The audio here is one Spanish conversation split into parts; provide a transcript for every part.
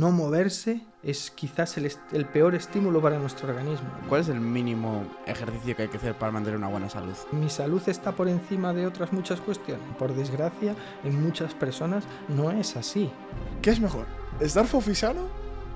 No moverse es quizás el peor estímulo para nuestro organismo. ¿Cuál es el mínimo ejercicio que hay que hacer para mantener una buena salud? Mi salud está por encima de otras muchas cuestiones. Por desgracia, en muchas personas no es así. ¿Qué es mejor? ¿Estar fofisano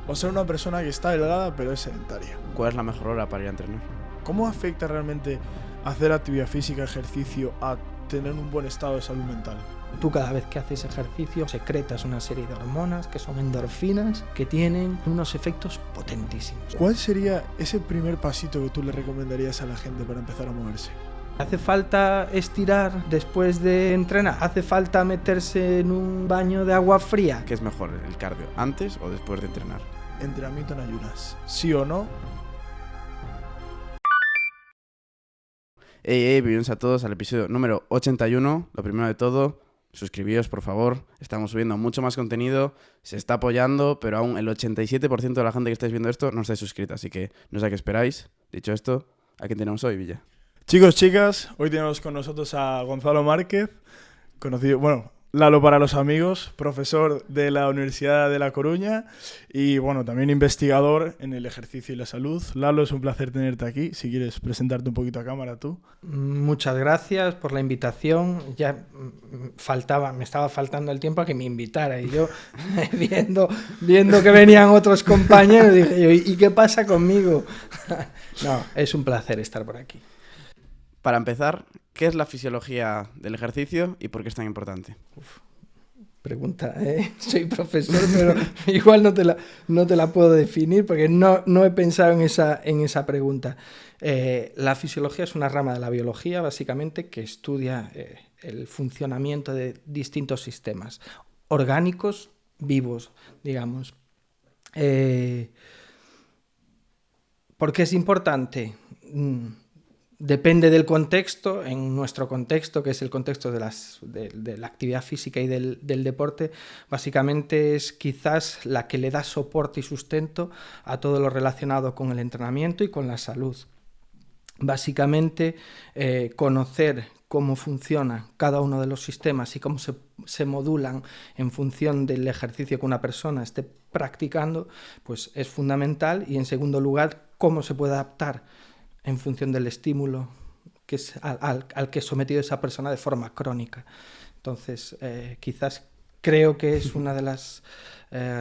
o ser una persona que está delgada pero es sedentaria? ¿Cuál es la mejor hora para ir a entrenar? ¿Cómo afecta realmente hacer actividad física, ejercicio, a tener un buen estado de salud mental? Tú cada vez que haces ejercicio secretas una serie de hormonas que son endorfinas que tienen unos efectos potentísimos. ¿Cuál sería ese primer pasito que tú le recomendarías a la gente para empezar a moverse? ¿Hace falta estirar después de entrenar? ¿Hace falta meterse en un baño de agua fría? ¿Qué es mejor, el cardio, antes o después de entrenar? Entrenamiento en ayunas, ¿sí o no? Bienvenidos a todos al episodio número 81. Lo primero de todo, suscribíos por favor, estamos subiendo mucho más contenido, se está apoyando, pero aún el 87% de la gente que estáis viendo esto no estáis suscrita, así que no sé a qué esperáis. Dicho esto, ¿a quién tenemos hoy, Villa? Chicos, chicas, hoy tenemos con nosotros a Gonzalo Márquez, conocido, Lalo para los amigos, profesor de la Universidad de La Coruña y también investigador en el ejercicio y la salud. Lalo, es un placer tenerte aquí. Si quieres presentarte un poquito a cámara tú. Muchas gracias por la invitación. Ya me estaba faltando el tiempo a que me invitara y yo viendo que venían otros compañeros dije yo, ¿y qué pasa conmigo? No, es un placer estar por aquí. Para empezar, ¿qué es la fisiología del ejercicio y por qué es tan importante? Pregunta, soy profesor, pero igual no te la puedo definir porque no he pensado en esa pregunta. La fisiología es una rama de la biología, básicamente, que estudia el funcionamiento de distintos sistemas orgánicos vivos, digamos. ¿Por qué es importante? Depende del contexto. En nuestro contexto, que es el contexto de la actividad física y del deporte, básicamente es quizás la que le da soporte y sustento a todo lo relacionado con el entrenamiento y con la salud. Básicamente, conocer cómo funciona cada uno de los sistemas y cómo se modulan en función del ejercicio que una persona esté practicando, pues es fundamental. Y en segundo lugar, cómo se puede adaptar en función del estímulo que es al que es sometido esa persona de forma crónica. Entonces, quizás creo que es una de las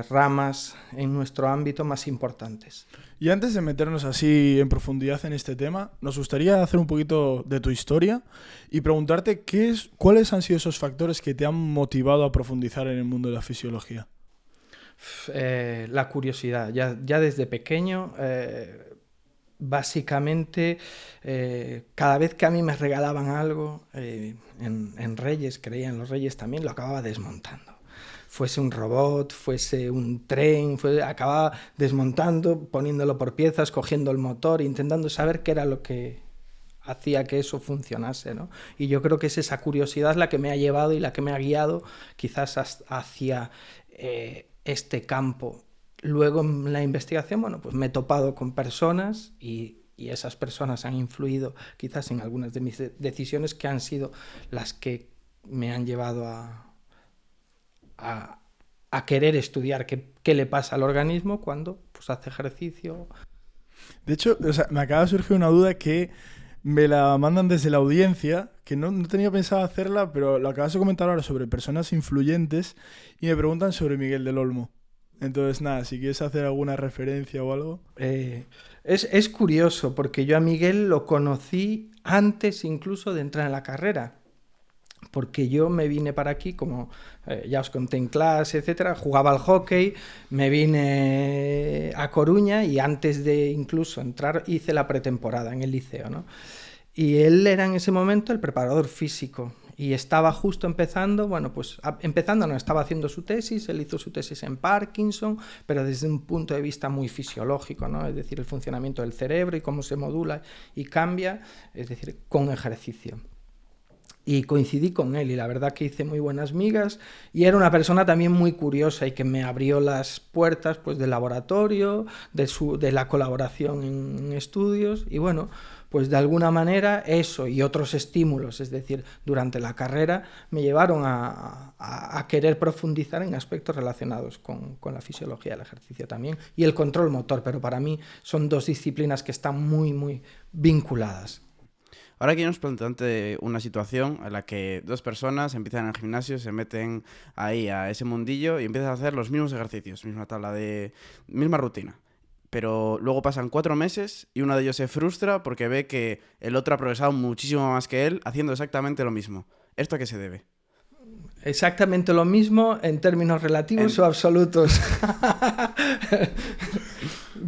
ramas en nuestro ámbito más importantes. Y antes de meternos así en profundidad en este tema, nos gustaría hacer un poquito de tu historia y preguntarte cuáles han sido esos factores que te han motivado a profundizar en el mundo de la fisiología. La curiosidad. Ya desde pequeño... Básicamente, cada vez que a mí me regalaban algo, en Reyes, creía en los Reyes también, lo acababa desmontando. Fuese un robot, fuese un tren, acababa desmontando, poniéndolo por piezas, cogiendo el motor, intentando saber qué era lo que hacía que eso funcionase, ¿no? Y yo creo que es esa curiosidad la que me ha llevado y la que me ha guiado quizás hacia este campo. Luego en la investigación, pues me he topado con personas y esas personas han influido quizás en algunas de mis decisiones que han sido las que me han llevado a querer estudiar qué le pasa al organismo cuando pues, hace ejercicio. De hecho, me acaba de surgir una duda que me la mandan desde la audiencia, que no tenía pensado hacerla, pero lo acabas de comentar ahora sobre personas influyentes y me preguntan sobre Miguel del Olmo. Entonces, nada, si quieres hacer alguna referencia o algo. Es curioso, porque yo a Miguel lo conocí antes incluso de entrar en la carrera. Porque yo me vine para aquí, como ya os conté en clase, etcétera, jugaba al hockey, me vine a Coruña y antes de incluso entrar hice la pretemporada en el liceo, ¿no? Y él era en ese momento el preparador físico. Y estaba justo empezando, estaba haciendo su tesis, él hizo su tesis en Parkinson, pero desde un punto de vista muy fisiológico, ¿no? Es decir, el funcionamiento del cerebro y cómo se modula y cambia, es decir, con ejercicio. Y coincidí con él y la verdad que hice muy buenas migas y era una persona también muy curiosa y que me abrió las puertas pues, del laboratorio, de la colaboración en estudios y pues de alguna manera eso y otros estímulos, es decir, durante la carrera, me llevaron a querer profundizar en aspectos relacionados con la fisiología del ejercicio también y el control motor, pero para mí son dos disciplinas que están muy, muy vinculadas. Ahora aquí nos plantea una situación en la que dos personas empiezan en el gimnasio, se meten ahí a ese mundillo y empiezan a hacer los mismos ejercicios, misma rutina. Pero luego pasan 4 meses y uno de ellos se frustra porque ve que el otro ha progresado muchísimo más que él haciendo exactamente lo mismo. ¿Esto a qué se debe? Exactamente lo mismo en términos relativos o absolutos.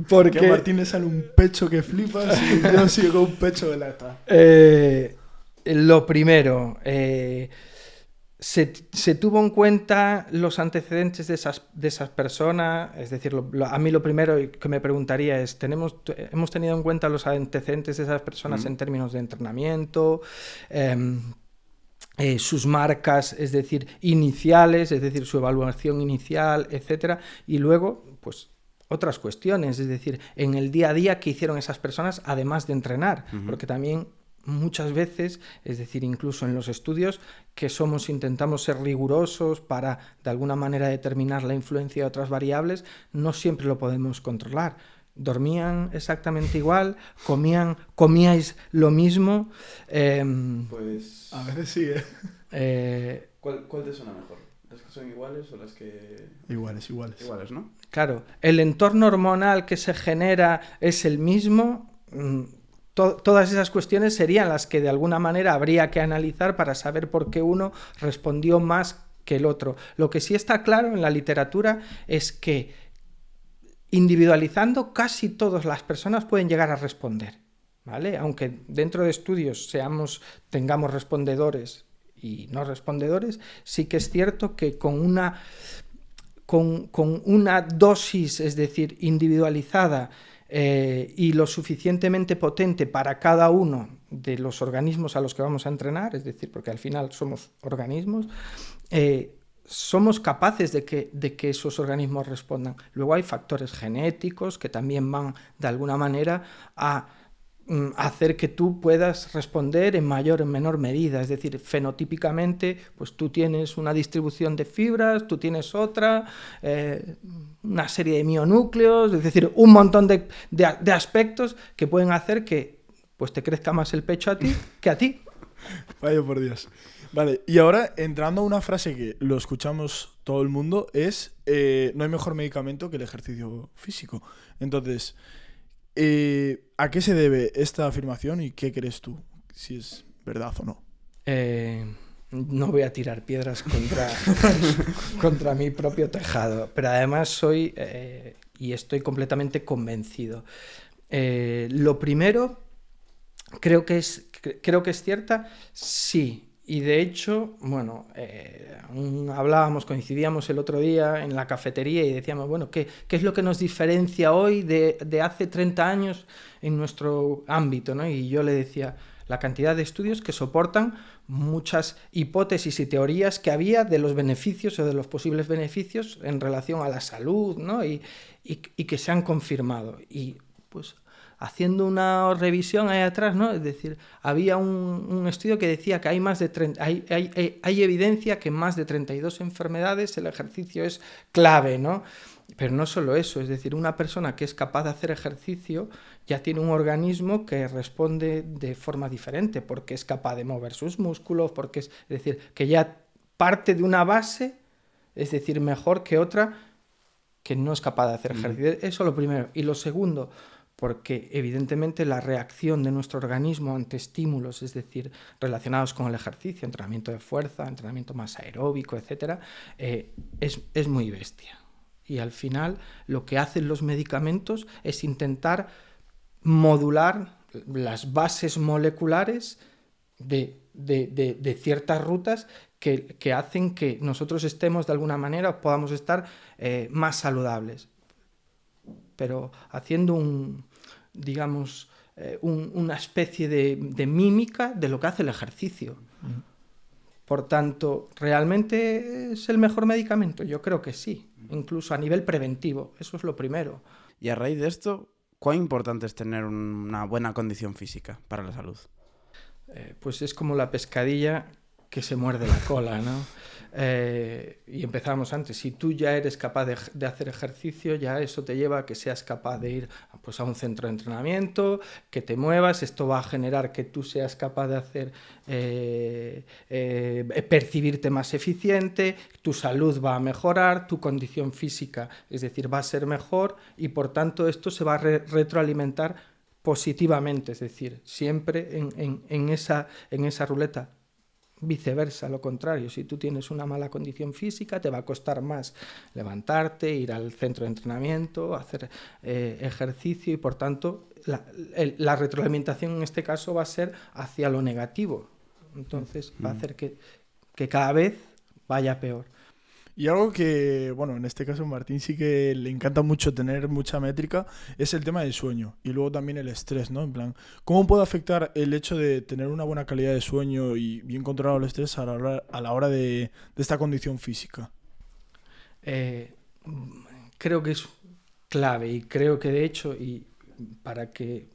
Porque a Martínez sale un pecho que flipas y yo sigo con un pecho de lata. Lo primero, se tuvo en cuenta los antecedentes de esas personas, es decir, a mí lo primero que me preguntaría es, ¿hemos tenido en cuenta los antecedentes de esas personas en términos de entrenamiento? Sus marcas, es decir, iniciales, es decir, su evaluación inicial, etcétera, y luego, pues, otras cuestiones, es decir, en el día a día que hicieron esas personas además de entrenar, porque también muchas veces, es decir, incluso en los estudios que intentamos ser rigurosos para de alguna manera determinar la influencia de otras variables, no siempre lo podemos controlar. ¿Dormían exactamente igual? ¿Comíais lo mismo? Pues a veces sí, ¿Cuál te suena mejor? ¿Las que son iguales o las que...? Iguales, Iguales, ¿no? Claro, el entorno hormonal que se genera es el mismo. Todas esas cuestiones serían las que de alguna manera habría que analizar para saber por qué uno respondió más que el otro. Lo que sí está claro en la literatura es que individualizando casi todas las personas pueden llegar a responder, ¿vale? Aunque dentro de estudios tengamos respondedores y no respondedores, sí que es cierto que con una dosis, es decir, individualizada y lo suficientemente potente para cada uno de los organismos a los que vamos a entrenar, es decir, porque al final somos organismos, somos capaces de que esos organismos respondan. Luego hay factores genéticos que también van de alguna manera a hacer que tú puedas responder en mayor o en menor medida, es decir, fenotípicamente, pues tú tienes una distribución de fibras, tú tienes otra, una serie de mionúcleos, es decir, un montón de aspectos que pueden hacer que pues te crezca más el pecho a ti que a ti. Vaya por Dios. Vale, y ahora entrando a una frase que lo escuchamos todo el mundo, es no hay mejor medicamento que el ejercicio físico. Entonces, ¿a qué se debe esta afirmación y qué crees tú? Si es verdad o no. No voy a tirar piedras contra mi propio tejado, pero además soy y estoy completamente convencido. Lo primero, creo que es cierta, sí. Y de hecho, bueno, coincidíamos el otro día en la cafetería y decíamos, bueno, ¿qué es lo que nos diferencia hoy de hace 30 años en nuestro ámbito, ¿no? Y yo le decía, la cantidad de estudios que soportan muchas hipótesis y teorías que había de los beneficios o de los posibles beneficios en relación a la salud, ¿no? Y que se han confirmado. Y pues haciendo una revisión ahí atrás, ¿no? Es decir, había un estudio que decía que hay evidencia que en más de 32 enfermedades el ejercicio es clave, ¿no? Pero no solo eso, es decir, una persona que es capaz de hacer ejercicio ya tiene un organismo que responde de forma diferente, porque es capaz de mover sus músculos, es decir, que ya parte de una base, es decir, mejor que otra que no es capaz de hacer ejercicio. Eso es lo primero. Y lo segundo, porque evidentemente la reacción de nuestro organismo ante estímulos, es decir, relacionados con el ejercicio, entrenamiento de fuerza, entrenamiento más aeróbico, etcétera, es muy bestia. Y al final lo que hacen los medicamentos es intentar modular las bases moleculares de ciertas rutas que hacen que nosotros estemos de alguna manera, podamos estar más saludables. Pero haciendo una especie de mímica de lo que hace el ejercicio. Por tanto, ¿realmente es el mejor medicamento? Yo creo que sí, incluso a nivel preventivo, eso es lo primero. Y a raíz de esto, ¿cuán importante es tener una buena condición física para la salud? Pues es como la pescadilla que se muerde la cola, ¿no? Y empezamos antes, si tú ya eres capaz de hacer ejercicio, ya eso te lleva a que seas capaz de ir pues, a un centro de entrenamiento, que te muevas, esto va a generar que tú seas capaz de hacer, percibirte más eficiente, tu salud va a mejorar, tu condición física, es decir, va a ser mejor y por tanto esto se va a retroalimentar positivamente, es decir, siempre en esa ruleta. Viceversa, lo contrario, si tú tienes una mala condición física, te va a costar más levantarte, ir al centro de entrenamiento, hacer ejercicio y por tanto la retroalimentación en este caso va a ser hacia lo negativo. Entonces va a hacer que cada vez vaya peor. Y algo que, bueno, en este caso Martín sí que le encanta mucho tener mucha métrica, es el tema del sueño y luego también el estrés, ¿no? En plan, ¿cómo puede afectar el hecho de tener una buena calidad de sueño y bien controlado el estrés a la hora de esta condición física? Creo que es clave y creo que de hecho, y para que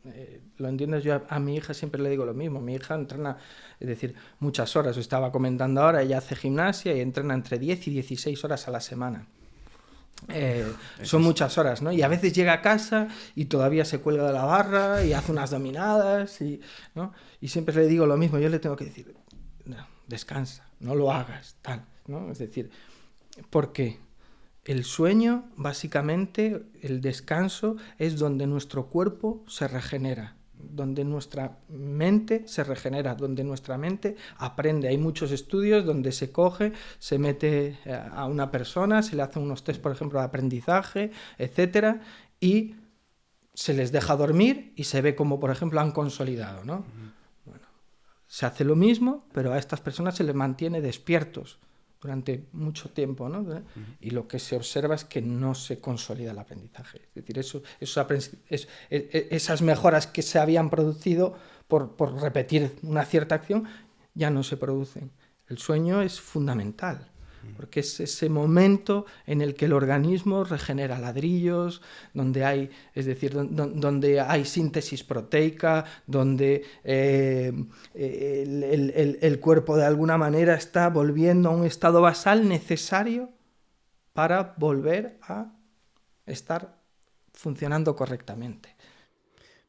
lo entiendas, yo a mi hija siempre le digo lo mismo. Mi hija entrena, es decir, muchas horas. Os estaba comentando ahora, ella hace gimnasia y entrena entre 10 y 16 horas a la semana. Son muchas horas, ¿no? Y a veces llega a casa y todavía se cuelga de la barra y hace unas dominadas, ¿no? Y siempre le digo lo mismo. Yo le tengo que decir, no, descansa, no lo hagas, tal, ¿no? Es decir, ¿por qué? El sueño, básicamente, el descanso, es donde nuestro cuerpo se regenera, donde nuestra mente se regenera, donde nuestra mente aprende. Hay muchos estudios donde se coge, se mete a una persona, se le hacen unos test, por ejemplo, de aprendizaje, etcétera, y se les deja dormir y se ve como, por ejemplo, han consolidado, ¿no? Bueno, se hace lo mismo, pero a estas personas se les mantiene despiertos durante mucho tiempo, ¿no? Y lo que se observa es que no se consolida el aprendizaje. Es decir, esas mejoras que se habían producido por repetir una cierta acción ya no se producen. El sueño es fundamental, porque es ese momento en el que el organismo regenera ladrillos, donde hay, es decir, donde hay síntesis proteica, donde el cuerpo de alguna manera está volviendo a un estado basal necesario para volver a estar funcionando correctamente.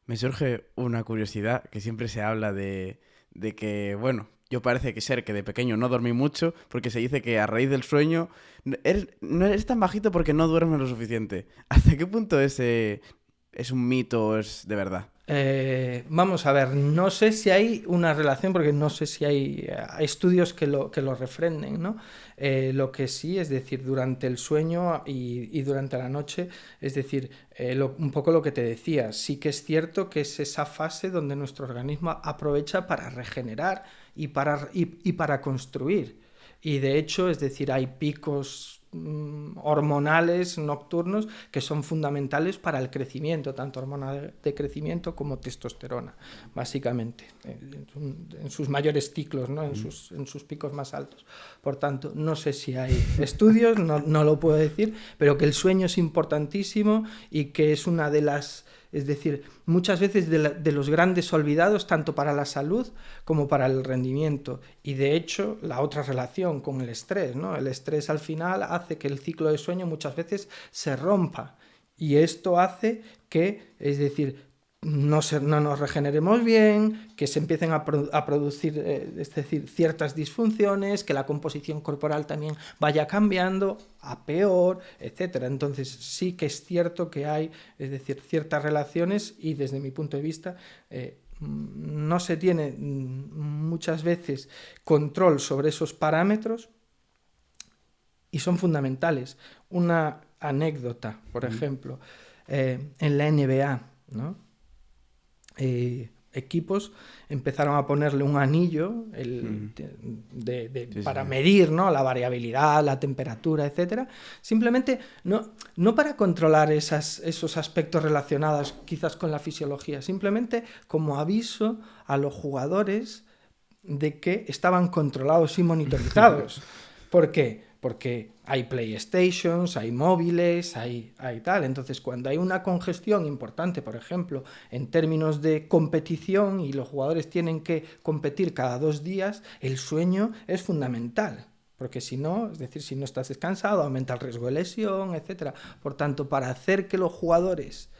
Me surge una curiosidad, que siempre se habla de que, bueno, yo parece que ser que de pequeño no dormí mucho, porque se dice que a raíz del sueño no eres tan bajito porque no duermes lo suficiente. ¿Hasta qué punto es un mito o es de verdad? Vamos a ver, no sé si hay una relación, porque no sé si hay estudios que lo refrenden, ¿no? Lo que sí, es decir, durante el sueño y durante la noche, es decir, un poco lo que te decía, sí que es cierto que es esa fase donde nuestro organismo aprovecha para regenerar y para construir. Y de hecho, es decir, hay picos hormonales nocturnos que son fundamentales para el crecimiento, tanto hormona de crecimiento como testosterona, básicamente, en sus mayores ciclos, ¿no? en sus picos más altos. Por tanto, no sé si hay estudios, no lo puedo decir, pero que el sueño es importantísimo y que es una de las... Es decir, muchas veces de los grandes olvidados, tanto para la salud como para el rendimiento. Y de hecho, la otra relación con el estrés, ¿no? El estrés al final hace que el ciclo de sueño muchas veces se rompa. Y esto hace que, es decir, no nos regeneremos bien, que se empiecen a producir es decir, ciertas disfunciones, que la composición corporal también vaya cambiando a peor, etc. Entonces sí que es cierto que hay, es decir, ciertas relaciones y desde mi punto de vista no se tiene muchas veces control sobre esos parámetros y son fundamentales. Una anécdota, por ejemplo, en la NBA, ¿no? Equipos empezaron a ponerle un anillo para medir, ¿no? La variabilidad, la temperatura, etcétera. Simplemente no para controlar esos aspectos relacionados quizás con la fisiología, simplemente como aviso a los jugadores de que estaban controlados y monitorizados. ¿Por qué? Porque hay PlayStations, hay móviles, hay tal. Entonces, cuando hay una congestión importante, por ejemplo, en términos de competición y los jugadores tienen que competir cada 2 días, el sueño es fundamental. Porque si no, es decir, si no estás descansado, aumenta el riesgo de lesión, etc. Por tanto, para hacer que los jugadores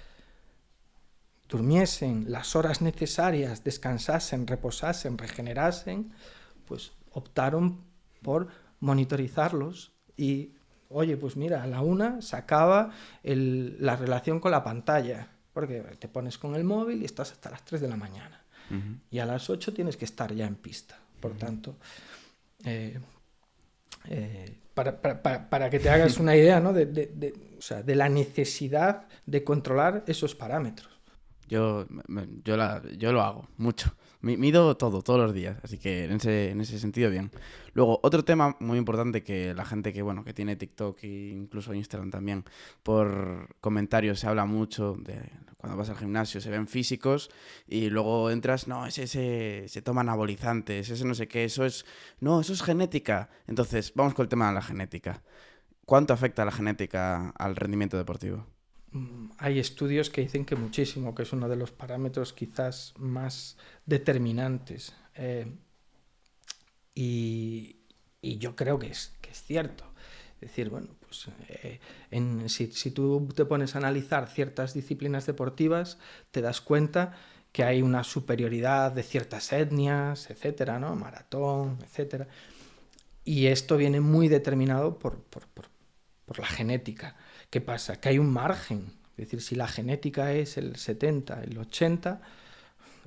durmiesen las horas necesarias, descansasen, reposasen, regenerasen, pues optaron por monitorizarlos y, oye, pues mira, a la 1 se acaba la relación con la pantalla, porque te pones con el móvil y estás hasta las 3 de la mañana. Uh-huh. Y a las 8 tienes que estar ya en pista. Por tanto, para que te hagas una idea, ¿no? de la necesidad de controlar esos parámetros. Yo lo hago mucho. Mido todo, todos los días. Así que en ese sentido, bien. Luego, otro tema muy importante que la gente que tiene TikTok e incluso Instagram también, por comentarios se habla mucho de cuando vas al gimnasio, se ven físicos y luego entras, no, ese se toman anabolizantes, ese no sé qué, eso es genética. Entonces, vamos con el tema de la genética. ¿Cuánto afecta la genética al rendimiento deportivo? Hay estudios que dicen que muchísimo, que es uno de los parámetros quizás más determinantes. Y yo creo que es cierto. Es decir, bueno, pues si tú te pones a analizar ciertas disciplinas deportivas, te das cuenta que hay una superioridad de ciertas etnias, etcétera, ¿no? Maratón, etcétera. Y esto viene muy determinado por la genética. ¿Qué pasa? Que hay un margen. Es decir, si la genética es el 70, el 80,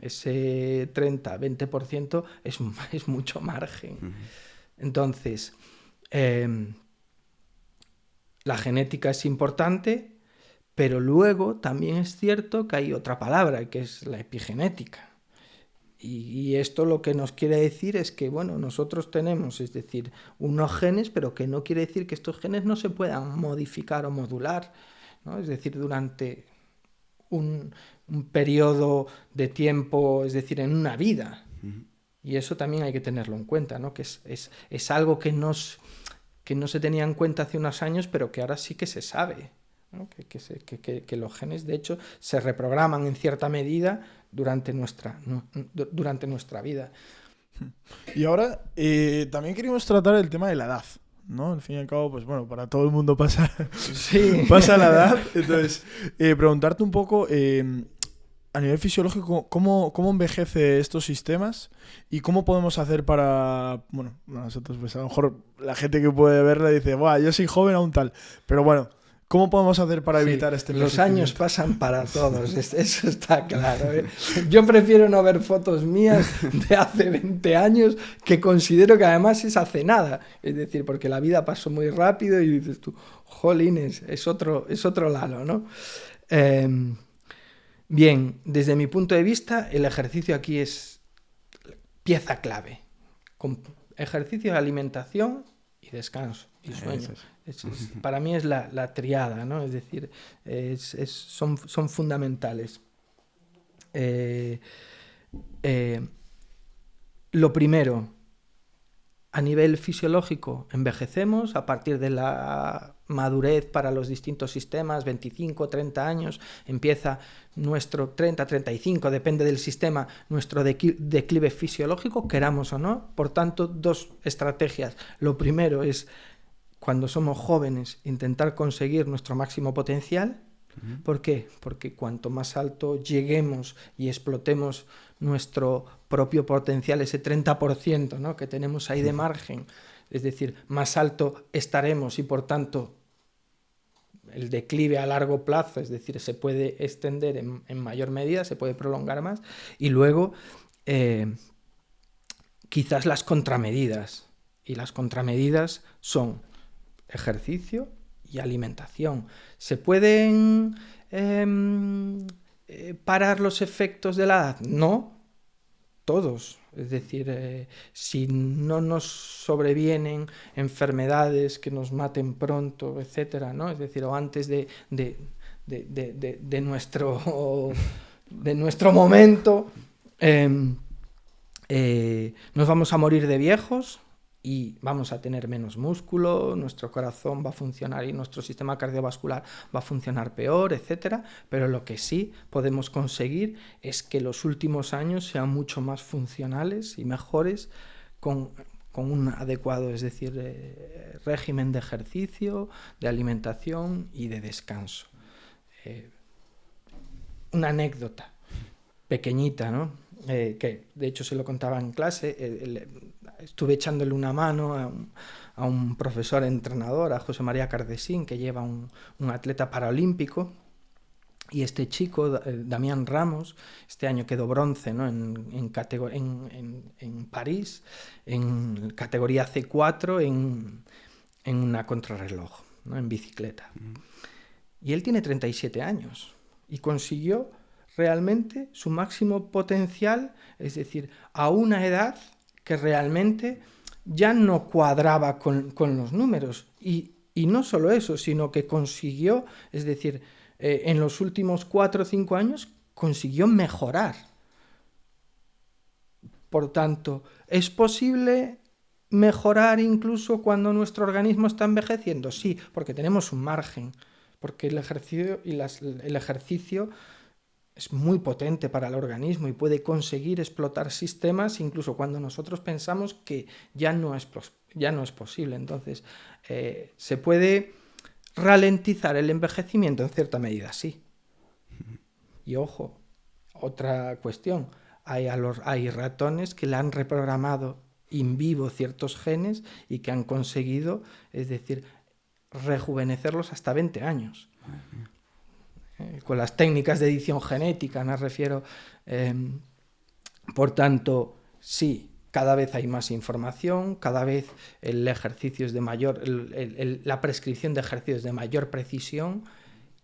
ese 30, 20% es mucho margen. Uh-huh. Entonces, la genética es importante, pero luego también es cierto que hay otra palabra, que es la epigenética. Y esto lo que nos quiere decir es que, bueno, nosotros tenemos, es decir, unos genes, pero que no quiere decir que estos genes no se puedan modificar o modular, ¿no? Es decir, durante un periodo de tiempo, es decir, en una vida. Uh-huh. Y eso también hay que tenerlo en cuenta, ¿no? Que es algo que no se tenía en cuenta hace unos años, pero que ahora sí que se sabe, ¿no? Que los genes, de hecho, se reprograman en cierta medida durante nuestra vida. Y ahora también queríamos tratar el tema de la edad, ¿no? Al fin y al cabo, pues bueno, para todo el mundo pasa la edad. Entonces, preguntarte un poco, a nivel fisiológico, ¿cómo envejece estos sistemas? ¿Y cómo podemos hacer para... Bueno, nosotros pues a lo mejor la gente que puede verla dice, ¡buah, yo soy joven aún tal! Pero bueno, ¿cómo podemos hacer para evitar este envejecimiento? Los años pasan para todos, eso está claro, ¿eh? Yo prefiero no ver fotos mías de hace 20 años, que considero que además es hace nada. Es decir, porque la vida pasó muy rápido y dices tú, jolines, es otro Lalo, ¿no? Bien, desde mi punto de vista, el ejercicio aquí es pieza clave. Con ejercicio, alimentación y descanso y sueño. Para mí es la triada, ¿no? Es decir, son fundamentales. Lo primero, a nivel fisiológico, envejecemos a partir de la madurez para los distintos sistemas, 25, 30 años, empieza nuestro 30, 35, depende del sistema, nuestro declive fisiológico, queramos o no. Por tanto, 2 estrategias. Lo primero es, cuando somos jóvenes, intentar conseguir nuestro máximo potencial. Uh-huh. ¿Por qué? Porque cuanto más alto lleguemos y explotemos nuestro propio potencial, ese 30%, ¿no?, que tenemos ahí de margen, es decir, más alto estaremos y por tanto el declive a largo plazo, es decir, se puede extender en mayor medida, se puede prolongar más. Y luego quizás las contramedidas, y las contramedidas son ejercicio y alimentación. ¿Se pueden parar los efectos de la edad? No, todos. Es decir, si no nos sobrevienen enfermedades que nos maten pronto, etcétera, ¿no? Es decir, o antes de nuestro momento, nos vamos a morir de viejos y vamos a tener menos músculo, nuestro corazón va a funcionar y nuestro sistema cardiovascular va a funcionar peor, etcétera. Pero lo que sí podemos conseguir es que los últimos años sean mucho más funcionales y mejores con un adecuado, es decir, régimen de ejercicio, de alimentación y de descanso. Una anécdota pequeñita, ¿no? Que de hecho se lo contaba en clase, estuve echándole una mano a un profesor entrenador, a José María Cardesín, que lleva un atleta paralímpico, y este chico, Damián Ramos, este año quedó bronce, ¿no? en París, en categoría C4, en una contrarreloj, ¿no? En bicicleta. Y él tiene 37 años y consiguió realmente su máximo potencial, es decir, a una edad que realmente ya no cuadraba con los números. Y no solo eso, sino que consiguió, es decir, en los últimos 4 o 5 años, consiguió mejorar. Por tanto, ¿es posible mejorar incluso cuando nuestro organismo está envejeciendo? Sí, porque tenemos un margen, porque el ejercicio es muy potente para el organismo y puede conseguir explotar sistemas incluso cuando nosotros pensamos que ya no es posible. Entonces, ¿se puede ralentizar el envejecimiento? En cierta medida, sí. Y ojo, otra cuestión, hay ratones que le han reprogramado in vivo ciertos genes y que han conseguido, es decir, rejuvenecerlos hasta 20 años. Con las técnicas de edición genética, me refiero. Por tanto, sí, cada vez hay más información, cada vez el ejercicio es de mayor, la prescripción de ejercicios de mayor precisión,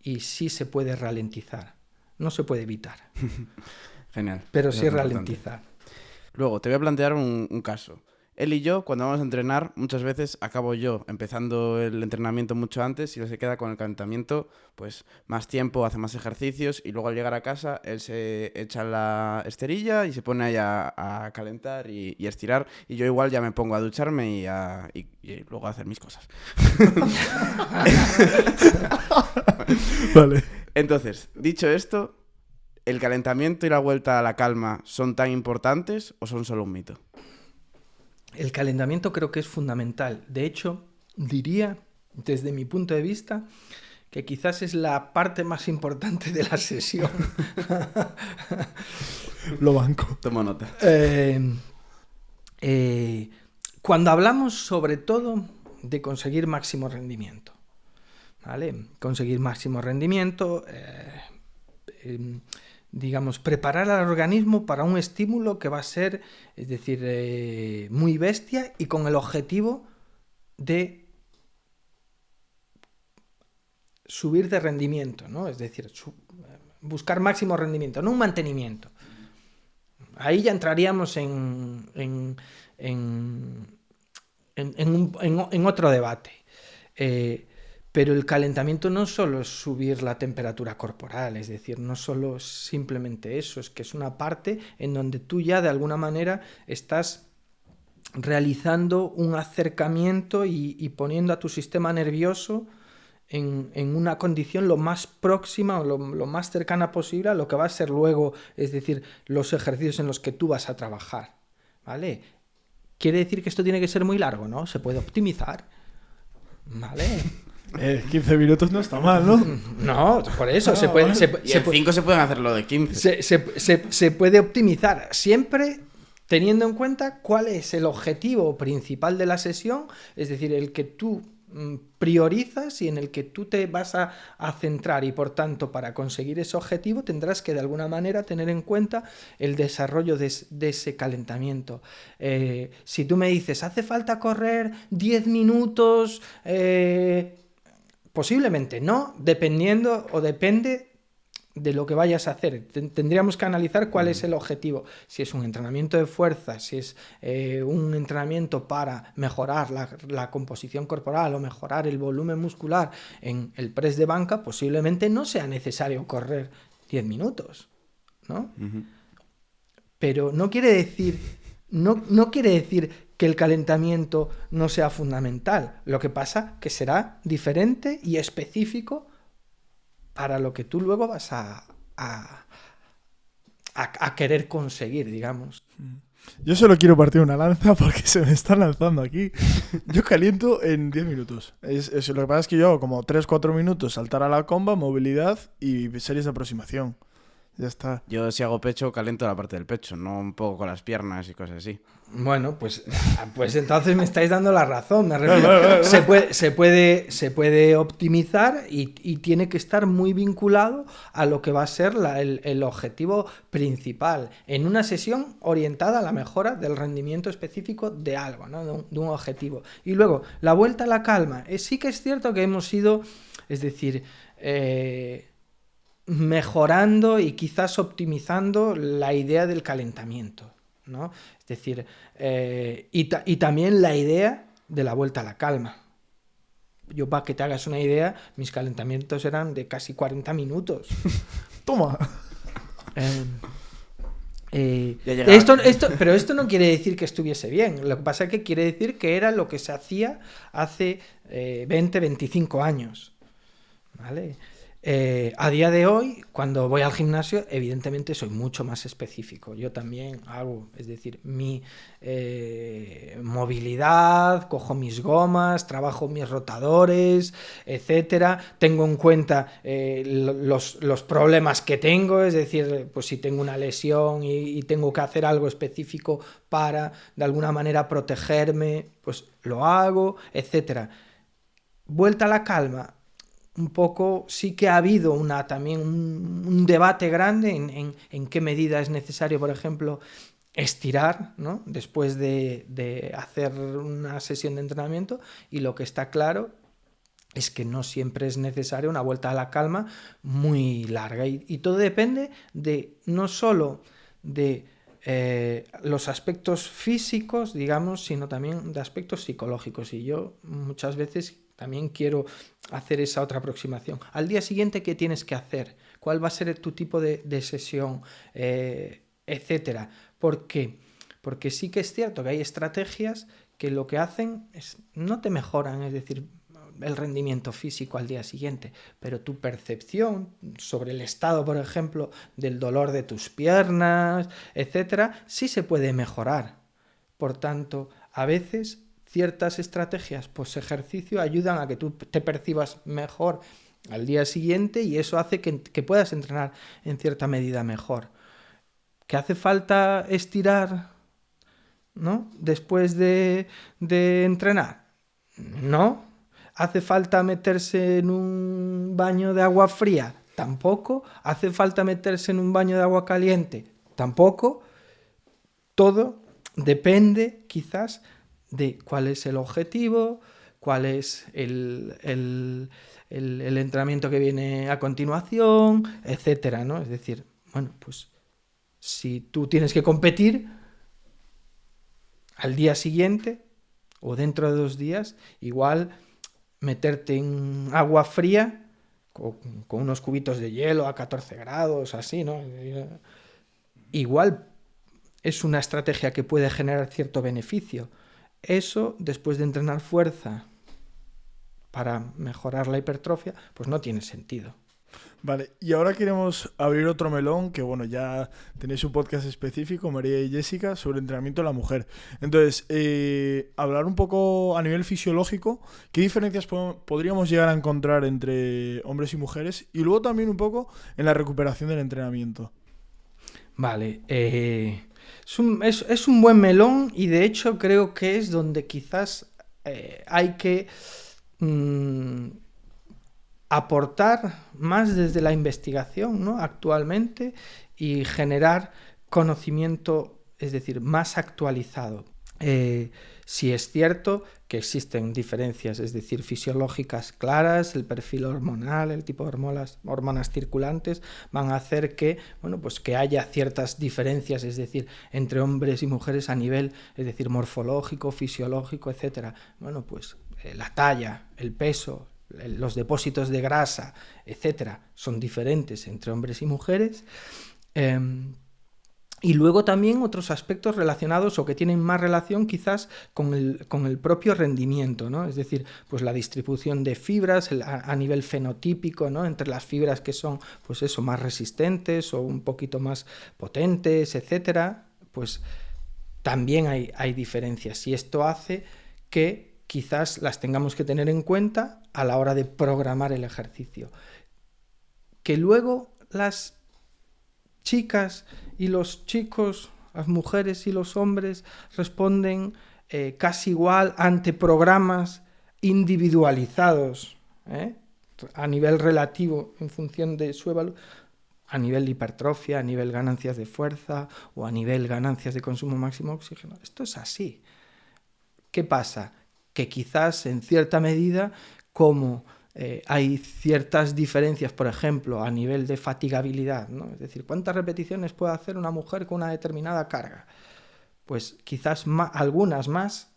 y sí se puede ralentizar. No se puede evitar. Genial. Pero sí ralentizar. Luego, te voy a plantear un caso. Él y yo, cuando vamos a entrenar, muchas veces acabo yo empezando el entrenamiento mucho antes y él se queda con el calentamiento pues más tiempo, hace más ejercicios y luego al llegar a casa él se echa la esterilla y se pone ahí a calentar y estirar, y yo igual ya me pongo a ducharme y luego a hacer mis cosas. Vale. Entonces, dicho esto, ¿el calentamiento y la vuelta a la calma son tan importantes o son solo un mito? El calentamiento creo que es fundamental. De hecho, diría, desde mi punto de vista, que quizás es la parte más importante de la sesión. Lo banco. Tomo nota. Cuando hablamos sobre todo de conseguir máximo rendimiento, ¿vale? Conseguir máximo rendimiento, digamos, preparar al organismo para un estímulo que va a ser, es decir, muy bestia y con el objetivo de subir de rendimiento, ¿no? Es decir, buscar máximo rendimiento, no un mantenimiento. Ahí ya entraríamos en otro debate. Pero el calentamiento no solo es subir la temperatura corporal, es decir, no solo simplemente eso, es que es una parte en donde tú ya de alguna manera estás realizando un acercamiento y poniendo a tu sistema nervioso en una condición lo más próxima o lo más cercana posible a lo que va a ser luego, es decir, los ejercicios en los que tú vas a trabajar, ¿vale? ¿Quiere decir que esto tiene que ser muy largo? ¿No? Se puede optimizar, ¿vale? 15 minutos no está mal, ¿no? No, por eso. Se puede, Y en 5 se pueden hacer lo de 15. Se puede optimizar, siempre teniendo en cuenta cuál es el objetivo principal de la sesión, es decir, el que tú priorizas y en el que tú te vas a centrar, y por tanto para conseguir ese objetivo tendrás que de alguna manera tener en cuenta el desarrollo de ese calentamiento. Si tú me dices, hace falta correr 10 minutos, posiblemente no, dependiendo o depende de lo que vayas a hacer. Tendríamos que analizar cuál es el objetivo. Si es un entrenamiento de fuerza, si es un entrenamiento para mejorar la composición corporal o mejorar el volumen muscular en el press de banca, posiblemente no sea necesario correr 10 minutos, ¿no? Uh-huh. Pero no quiere decir no quiere decir que el calentamiento no sea fundamental. Lo que pasa que será diferente y específico para lo que tú luego vas a querer conseguir, digamos. Yo solo quiero partir una lanza porque se me está lanzando aquí. Yo caliento en 10 minutos. Lo que pasa es que yo hago como 3-4 minutos saltar a la comba, movilidad y series de aproximación. Ya está. Yo si hago pecho, caliento la parte del pecho, no un poco con las piernas y cosas así. Bueno, pues entonces me estáis dando la razón. Me refiero, se puede optimizar y tiene que estar muy vinculado a lo que va a ser el objetivo principal en una sesión orientada a la mejora del rendimiento específico de algo, ¿no? de un objetivo. Y luego, la vuelta a la calma. Sí que es cierto que hemos ido, es decir, mejorando y quizás optimizando la idea del calentamiento, ¿no? Es decir, y también la idea de la vuelta a la calma. Yo, para que te hagas una idea, mis calentamientos eran de casi 40 minutos. ¡Toma! Pero esto no quiere decir que estuviese bien. Lo que pasa es que quiere decir que era lo que se hacía hace 20-25 años. ¿Vale? A día de hoy, cuando voy al gimnasio, evidentemente soy mucho más específico. Yo también hago, es decir, mi movilidad, cojo mis gomas, trabajo mis rotadores, etcétera. Tengo en cuenta los problemas que tengo, es decir, pues si tengo una lesión y tengo que hacer algo específico para, de alguna manera, protegerme, pues lo hago, etcétera. Vuelta a la calma. Un poco sí que ha habido también un debate grande en qué medida es necesario, por ejemplo, estirar, ¿no? Después de hacer una sesión de entrenamiento, y lo que está claro es que no siempre es necesaria una vuelta a la calma muy larga, y todo depende de no solo de los aspectos físicos, digamos, sino también de aspectos psicológicos. Y yo muchas veces también quiero hacer esa otra aproximación. Al día siguiente, ¿qué tienes que hacer? ¿Cuál va a ser tu tipo de sesión? Etcétera. ¿Por qué? Porque sí que es cierto que hay estrategias que lo que hacen es no te mejoran, es decir, el rendimiento físico al día siguiente, pero tu percepción sobre el estado, por ejemplo, del dolor de tus piernas, etcétera, sí se puede mejorar. Por tanto, a veces ciertas estrategias post ejercicio ayudan a que tú te percibas mejor al día siguiente, y eso hace que puedas entrenar en cierta medida mejor. ¿Que hace falta estirar, ¿no? después de entrenar? No. ¿Hace falta meterse en un baño de agua fría? Tampoco. ¿Hace falta meterse en un baño de agua caliente? Tampoco. Todo depende quizás de cuál es el objetivo, cuál es el entrenamiento que viene a continuación, etcétera, ¿no? Es decir, bueno, pues si tú tienes que competir al día siguiente o dentro de 2 días, igual meterte en agua fría con unos cubitos de hielo a 14 grados, así, ¿no? Igual es una estrategia que puede generar cierto beneficio. Eso, después de entrenar fuerza para mejorar la hipertrofia, pues no tiene sentido. Vale, y ahora queremos abrir otro melón, que bueno, ya tenéis un podcast específico, María y Jessica, sobre entrenamiento de la mujer. Entonces, hablar un poco a nivel fisiológico, ¿qué diferencias podríamos llegar a encontrar entre hombres y mujeres? Y luego también un poco en la recuperación del entrenamiento. Vale, es un buen melón, y de hecho creo que es donde quizás hay que aportar más desde la investigación, ¿no? Actualmente, y generar conocimiento, es decir, más actualizado. Sí es cierto que existen diferencias, es decir, fisiológicas claras, el perfil hormonal, el tipo de hormonas circulantes van a hacer que, bueno, pues que haya ciertas diferencias, es decir, entre hombres y mujeres a nivel, es decir, morfológico, fisiológico, etcétera. Bueno, pues la talla, el peso, los depósitos de grasa, etcétera, son diferentes entre hombres y mujeres. Y luego también otros aspectos relacionados o que tienen más relación quizás con el propio rendimiento, ¿no? Es decir, pues la distribución de fibras a nivel fenotípico, ¿no? Entre las fibras que son, pues eso, más resistentes o un poquito más potentes, etcétera, pues también hay diferencias. Y esto hace que quizás las tengamos que tener en cuenta a la hora de programar el ejercicio. Que luego las chicas y los chicos, las mujeres y los hombres responden casi igual ante programas individualizados, a nivel relativo en función de su evaluación, a nivel de hipertrofia, a nivel ganancias de fuerza o a nivel ganancias de consumo máximo de oxígeno. Esto es así. ¿Qué pasa? Que quizás en cierta medida, como hay ciertas diferencias, por ejemplo, a nivel de fatigabilidad, ¿no? Es decir, ¿cuántas repeticiones puede hacer una mujer con una determinada carga? Pues quizás algunas más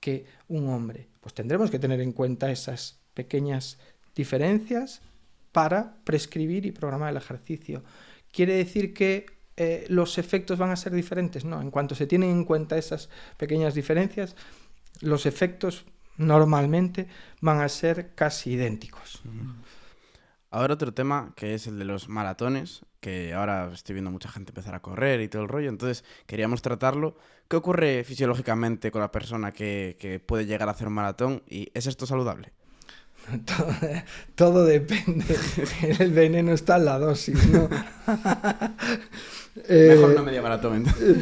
que un hombre. Pues tendremos que tener en cuenta esas pequeñas diferencias para prescribir y programar el ejercicio. ¿Quiere decir que los efectos van a ser diferentes? No, en cuanto se tienen en cuenta esas pequeñas diferencias, los efectos normalmente van a ser casi idénticos. Ahora otro tema que es el de los maratones, que ahora estoy viendo mucha gente empezar a correr y todo el rollo, entonces queríamos tratarlo. ¿Qué ocurre fisiológicamente con la persona que puede llegar a hacer un maratón y ¿es esto saludable? Todo depende. El veneno está en la dosis, ¿no? Mejor no media maratón, entonces.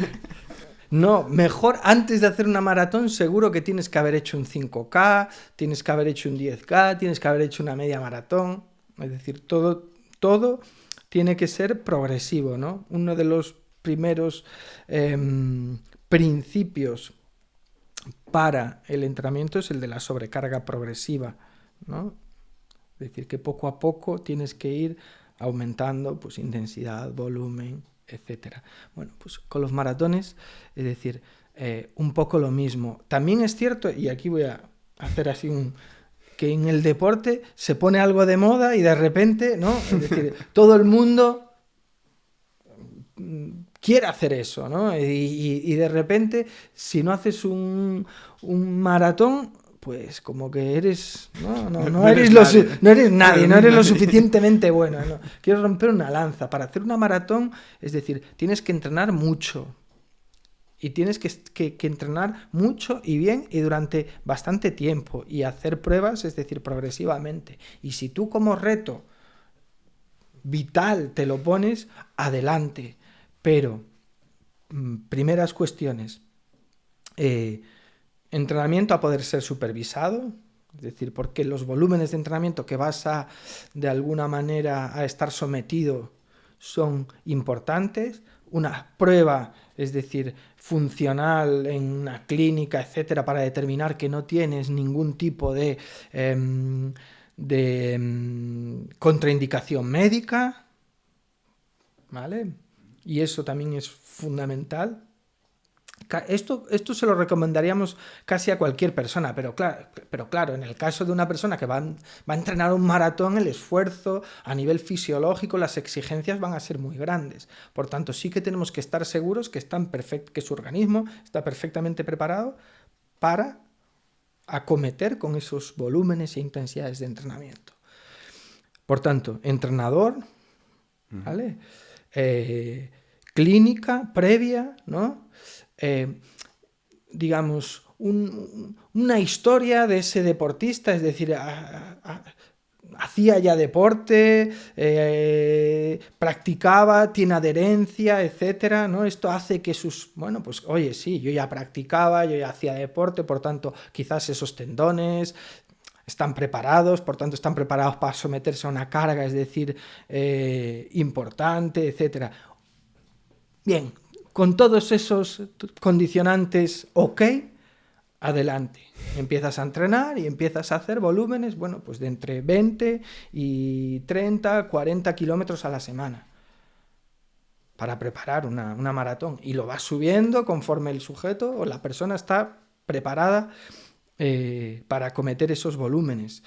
No, mejor antes de hacer una maratón seguro que tienes que haber hecho un 5K, tienes que haber hecho un 10K, tienes que haber hecho una media maratón. Es decir, todo tiene que ser progresivo, ¿no? Uno de los primeros principios para el entrenamiento es el de la sobrecarga progresiva, ¿no? Es decir, que poco a poco tienes que ir aumentando pues, intensidad, volumen, etcétera. Bueno, pues con los maratones, es decir, un poco lo mismo. También es cierto, y aquí voy a hacer así que en el deporte se pone algo de moda y de repente, ¿no? Es decir, todo el mundo quiere hacer eso, ¿no? Y de repente, si no haces un maratón, pues como que eres no eres nadie, no eres lo suficientemente bueno, ¿no? Quiero romper una lanza para hacer una maratón, es decir, tienes que entrenar mucho y tienes que entrenar mucho y bien y durante bastante tiempo y hacer pruebas, es decir, progresivamente. Y si tú como reto vital te lo pones, adelante, pero primeras cuestiones, entrenamiento a poder ser supervisado, es decir, porque los volúmenes de entrenamiento que vas a, de alguna manera, a estar sometido son importantes. Una prueba, es decir, funcional en una clínica, etcétera, para determinar que no tienes ningún tipo de contraindicación médica, ¿vale? Y eso también es fundamental. Esto se lo recomendaríamos casi a cualquier persona, pero claro, en el caso de una persona que va a entrenar un maratón, el esfuerzo a nivel fisiológico, las exigencias van a ser muy grandes. Por tanto, sí que tenemos que estar seguros que su organismo está perfectamente preparado para acometer con esos volúmenes e intensidades de entrenamiento. Por tanto, entrenador, ¿vale? Clínica previa, ¿no? Digamos, una historia de ese deportista, es decir, hacía ya deporte, practicaba, tiene adherencia, etcétera, ¿no? Esto hace que pues oye, sí, yo ya practicaba, yo ya hacía deporte, por tanto, quizás esos tendones están preparados, por tanto, están preparados para someterse a una carga, es decir, importante, etcétera. Bien, con todos esos condicionantes, ok, adelante. Empiezas a entrenar y empiezas a hacer volúmenes, bueno, pues de entre 20 y 30, 40 kilómetros a la semana para preparar una maratón. Y lo vas subiendo conforme el sujeto o la persona está preparada para acometer esos volúmenes.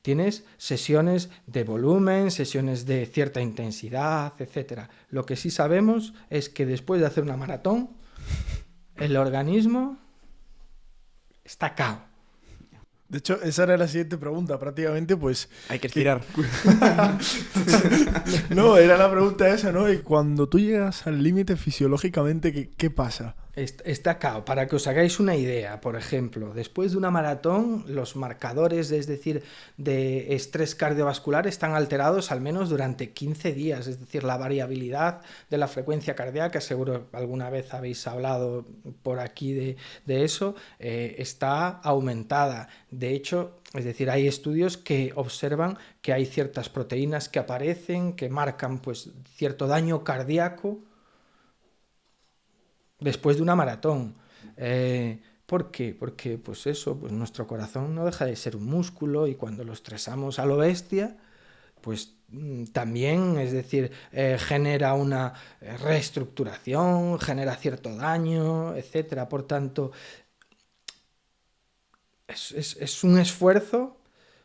tienes sesiones de volumen, sesiones de cierta intensidad, etc. Lo que sí sabemos es que después de hacer una maratón, el organismo está cao. De hecho, esa era la siguiente pregunta, prácticamente, pues... Hay que estirar. No, era la pregunta esa, ¿no? Y cuando tú llegas al límite fisiológicamente, ¿qué pasa? Está cao. Para que os hagáis una idea, por ejemplo, después de una maratón, los marcadores, es decir, de estrés cardiovascular están alterados al menos durante 15 días, es decir, la variabilidad de la frecuencia cardíaca, seguro alguna vez habéis hablado por aquí de eso, está aumentada. De hecho, es decir, hay estudios que observan que hay ciertas proteínas que aparecen, que marcan pues cierto daño cardíaco después de una maratón. ¿Por qué? Porque pues eso, pues nuestro corazón no deja de ser un músculo y cuando lo estresamos a lo bestia, pues también, es decir, genera una reestructuración, genera cierto daño, etcétera. Por tanto, es un esfuerzo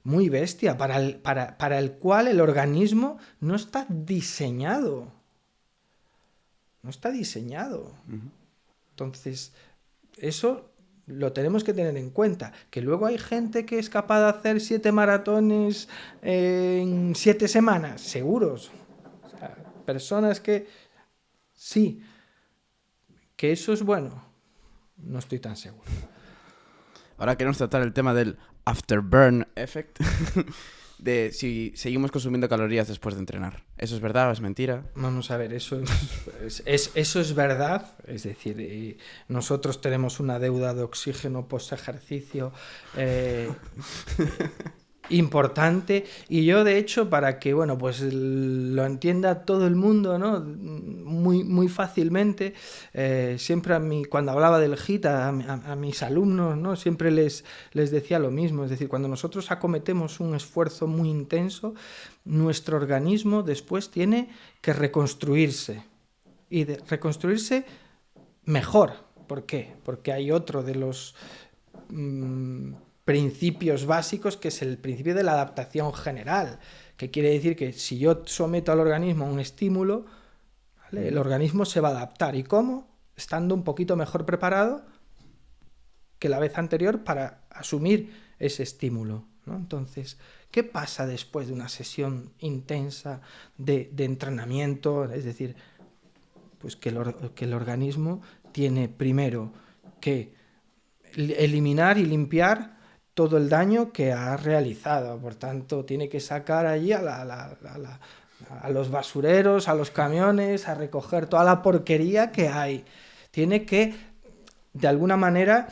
muy bestia para el cual el organismo no está diseñado. No está diseñado. Entonces, eso lo tenemos que tener en cuenta. Que luego hay gente que es capaz de hacer 7 maratones en 7 semanas, seguros. O sea, personas que sí, que eso es bueno. No estoy tan seguro. Ahora queremos tratar el tema del afterburn effect, de si seguimos consumiendo calorías después de entrenar. ¿Eso es verdad o es mentira? Vamos a ver, eso es verdad. Es decir, nosotros tenemos una deuda de oxígeno post-ejercicio importante, y yo de hecho, para que bueno pues lo entienda todo el mundo, ¿no? muy fácilmente, siempre cuando hablaba del HIIT a mis alumnos, ¿no? Siempre les decía lo mismo. Es decir, cuando nosotros acometemos un esfuerzo muy intenso, nuestro organismo después tiene que reconstruirse y reconstruirse mejor. ¿Por qué? Porque hay otro de los principios básicos, que es el principio de la adaptación general, que quiere decir que si yo someto al organismo a un estímulo, ¿vale? El organismo se va a adaptar. ¿Y cómo? Estando un poquito mejor preparado que la vez anterior para asumir ese estímulo, ¿no? Entonces, ¿qué pasa después de una sesión intensa de entrenamiento? Es decir, pues que el organismo tiene primero que eliminar y limpiar todo el daño que ha realizado. Por tanto, tiene que sacar allí a los basureros, a los camiones, a recoger toda la porquería que hay. Tiene que, de alguna manera,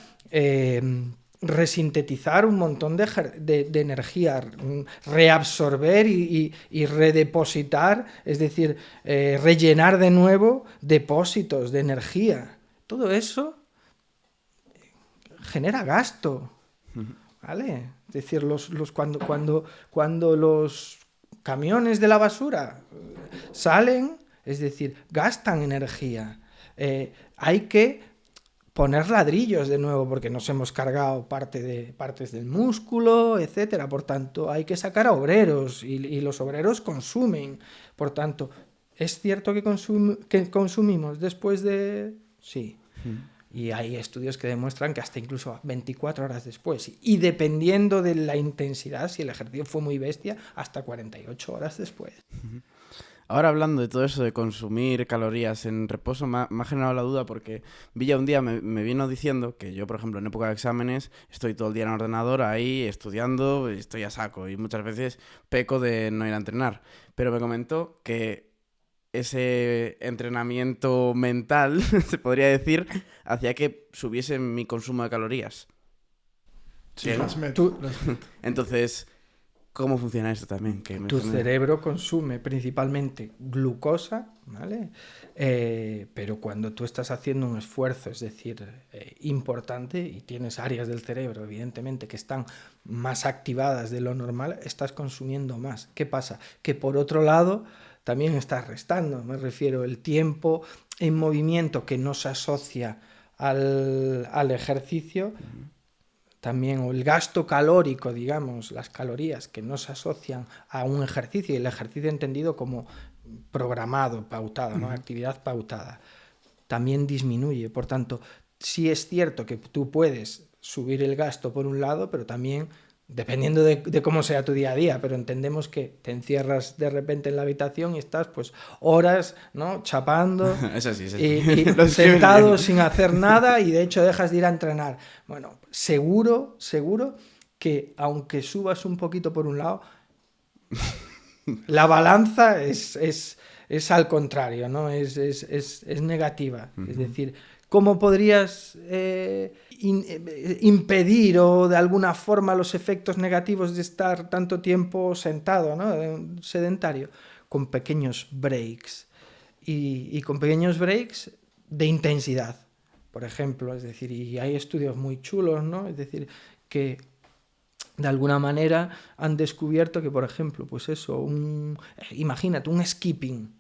resintetizar un montón de energía, reabsorber y redepositar, es decir, rellenar de nuevo depósitos de energía. Todo eso genera gasto, ¿vale? Es decir, cuando los camiones de la basura salen, es decir, gastan energía. Hay que poner ladrillos de nuevo porque nos hemos cargado partes del músculo, etcétera. Por tanto, hay que sacar a obreros y los obreros consumen. Por tanto, ¿es cierto que consumimos después de...? Sí. Y hay estudios que demuestran que hasta incluso 24 horas después. Y dependiendo de la intensidad, si el ejercicio fue muy bestia, hasta 48 horas después. Ahora, hablando de todo eso de consumir calorías en reposo, me ha generado la duda porque Villa un día me vino diciendo que yo, por ejemplo, en época de exámenes estoy todo el día en el ordenador ahí estudiando, estoy a saco y muchas veces peco de no ir a entrenar. Pero me comentó que ese entrenamiento mental, se podría decir, hacía que subiese mi consumo de calorías. Sí, Entonces, ¿cómo funciona esto también? Tu cerebro consume principalmente glucosa, ¿vale? Pero cuando tú estás haciendo un esfuerzo, es decir, importante, y tienes áreas del cerebro, evidentemente, que están más activadas de lo normal, estás consumiendo más. ¿Qué pasa? Que por otro lado también estás restando, me refiero, el tiempo en movimiento que no se asocia al ejercicio, también, o el gasto calórico, digamos, las calorías que no se asocian a un ejercicio, y el ejercicio entendido como programado, pautado, ¿no? Actividad pautada, también disminuye. Por tanto, sí es cierto que tú puedes subir el gasto por un lado, pero también, dependiendo de cómo sea tu día a día, pero entendemos que te encierras de repente en la habitación y estás pues horas, ¿no? Chapando Eso sí, y sentado sin hacer nada, y de hecho dejas de ir a entrenar. Bueno, seguro que aunque subas un poquito por un lado, la balanza es al contrario, ¿no? Es negativa. Es decir, ¿cómo podrías impedir o de alguna forma los efectos negativos de estar tanto tiempo sentado, ¿no? Sedentario? Con pequeños breaks. Y con pequeños breaks de intensidad, por ejemplo. Es decir, y hay estudios muy chulos, ¿no? Es decir, que de alguna manera han descubierto que, por ejemplo, pues eso, imagínate, un skipping,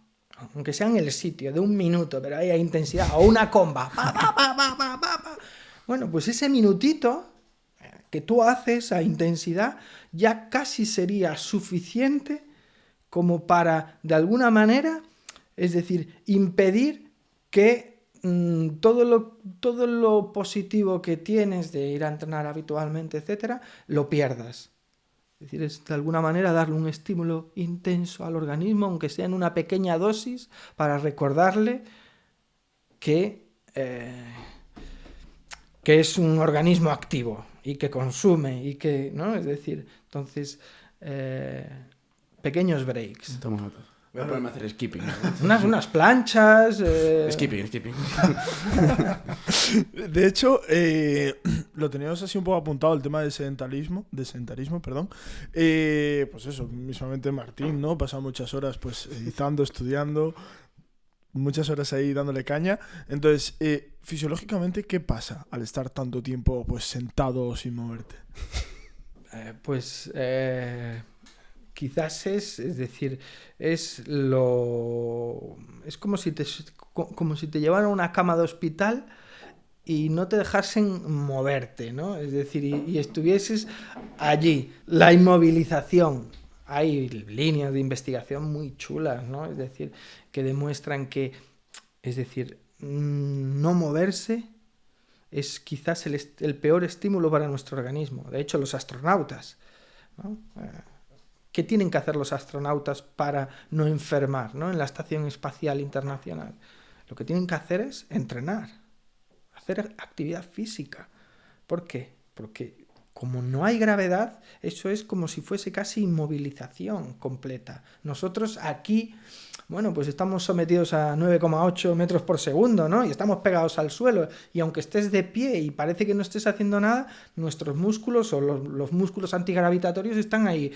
aunque sea en el sitio, de 1 minuto, pero ahí hay intensidad, o una comba. Bueno, pues ese minutito que tú haces a intensidad ya casi sería suficiente como para, de alguna manera, es decir, impedir que todo lo positivo que tienes de ir a entrenar habitualmente, etcétera, lo pierdas. Es decir, es de alguna manera darle un estímulo intenso al organismo, aunque sea en una pequeña dosis, para recordarle que es un organismo activo y que consume y que, ¿no? Es decir, entonces, pequeños breaks. Toma nota. Voy a ponerme a hacer skipping. Unas planchas. Skipping. De hecho, lo teníamos así un poco apuntado, el tema del sedentarismo, perdón. Pues eso, mismamente Martín, ¿no? Pasa muchas horas pues editando, estudiando, muchas horas ahí dándole caña. Entonces, fisiológicamente, ¿qué pasa al estar tanto tiempo pues sentado sin moverte? Quizás es decir, es como si te llevaran a una cama de hospital y no te dejasen moverte, ¿no? Es decir, y estuvieses allí. La inmovilización. Hay líneas de investigación muy chulas, ¿no? Es decir, que demuestran que, es decir, no moverse es quizás el peor estímulo para nuestro organismo. De hecho, los astronautas, ¿no? ¿Qué tienen que hacer los astronautas para no enfermar, ¿no? En la Estación Espacial Internacional? Lo que tienen que hacer es entrenar, hacer actividad física. ¿Por qué? Porque como no hay gravedad, eso es como si fuese casi inmovilización completa. Nosotros aquí, bueno, pues estamos sometidos a 9,8 metros por segundo, ¿no? Y estamos pegados al suelo. Y aunque estés de pie y parece que no estés haciendo nada, nuestros músculos o los músculos antigravitatorios están ahí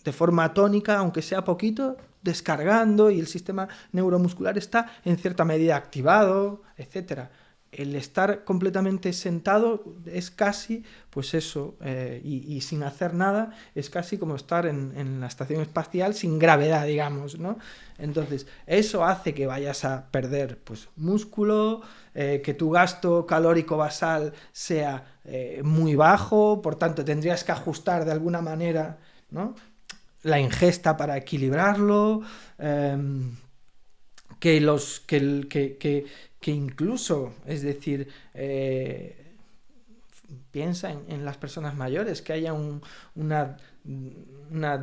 de forma tónica, aunque sea poquito, descargando, y el sistema neuromuscular está en cierta medida activado, etc. El estar completamente sentado es casi, pues eso, y sin hacer nada, es casi como estar en la estación espacial sin gravedad, digamos, ¿no? Entonces, eso hace que vayas a perder pues músculo, que tu gasto calórico basal sea muy bajo, por tanto tendrías que ajustar de alguna manera, ¿no?, la ingesta para equilibrarlo, que incluso, es decir, piensa en las personas mayores, que haya una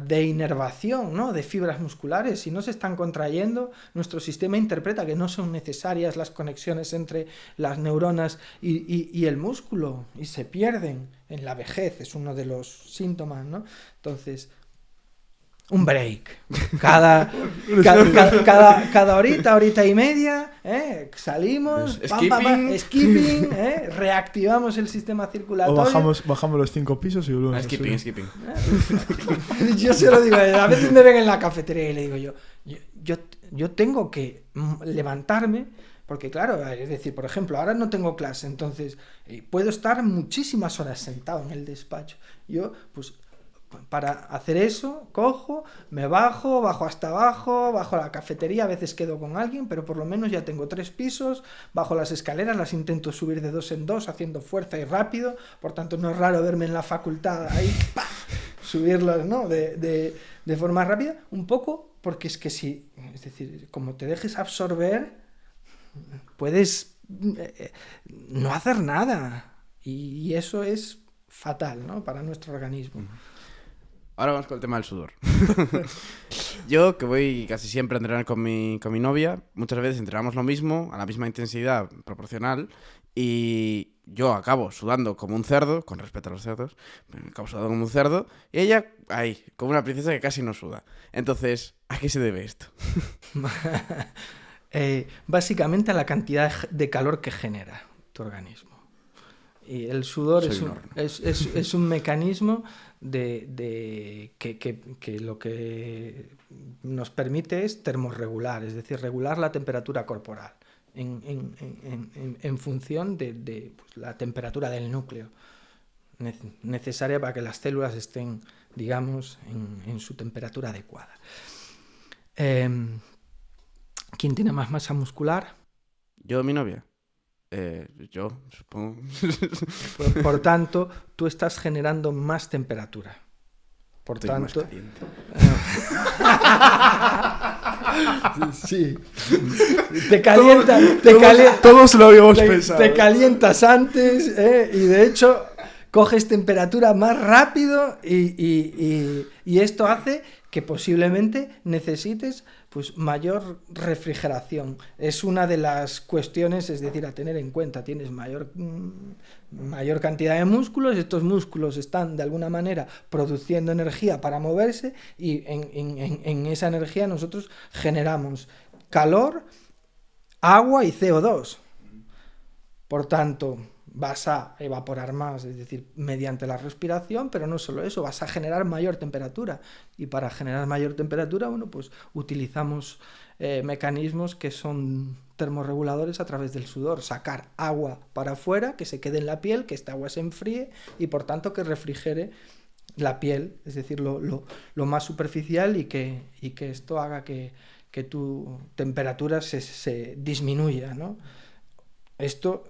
deinervación, ¿no?, de fibras musculares. Si no se están contrayendo, nuestro sistema interpreta que no son necesarias las conexiones entre las neuronas y el músculo, y se pierden en la vejez. Es uno de los síntomas, ¿no? Entonces, un break. Cada horita y media, salimos, skipping, reactivamos el sistema circulatorio. O bajamos los 5 pisos y volvemos a Skipping. Yo se lo digo, a veces me ven en la cafetería y le digo yo tengo que levantarme, porque claro, es decir, por ejemplo, ahora no tengo clase, entonces puedo estar muchísimas horas sentado en el despacho. Yo, pues Para hacer eso, cojo, me bajo hasta abajo, bajo a la cafetería, a veces quedo con alguien, pero por lo menos ya tengo 3 pisos, bajo las escaleras, las intento subir de 2 en 2, haciendo fuerza y rápido, por tanto no es raro verme en la facultad ahí, ¡pah!, subirlas, ¿no?, de forma rápida, un poco, porque es que si, es decir, como te dejes absorber, puedes no hacer nada, y eso es fatal, ¿no?, para nuestro organismo. Ahora vamos con el tema del sudor. Yo, que voy casi siempre a entrenar con mi novia, muchas veces entrenamos lo mismo, a la misma intensidad proporcional, y yo acabo sudando como un cerdo, con respeto a los cerdos, acabo sudando como un cerdo, y ella, ahí, como una princesa que casi no suda. Entonces, ¿a qué se debe esto? Básicamente a la cantidad de calor que genera tu organismo. Y el sudor es un mecanismo que lo que nos permite es termorregular, es decir, regular la temperatura corporal en función de pues, la temperatura del núcleo necesaria para que las células estén, digamos, en su temperatura adecuada. ¿Quién tiene más masa muscular? Yo, mi novia. Yo, supongo. Por tanto, tú estás generando más temperatura. Por Estoy tanto, más caliente. Sí. Te calientas, Todos lo habíamos pensado. te calientas antes, y de hecho coges temperatura más rápido y esto hace que posiblemente necesites pues mayor refrigeración. Es una de las cuestiones, es decir, a tener en cuenta. Tienes mayor cantidad de músculos, estos músculos están de alguna manera produciendo energía para moverse y en esa energía nosotros generamos calor, agua y CO2. Por tanto, vas a evaporar más, es decir, mediante la respiración, pero no solo eso, vas a generar mayor temperatura. Y para generar mayor temperatura, bueno, pues utilizamos mecanismos que son termorreguladores a través del sudor. Sacar agua para afuera, que se quede en la piel, que esta agua se enfríe y por tanto que refrigere la piel, es decir, lo más superficial y que esto haga que tu temperatura se disminuya, ¿no? Esto...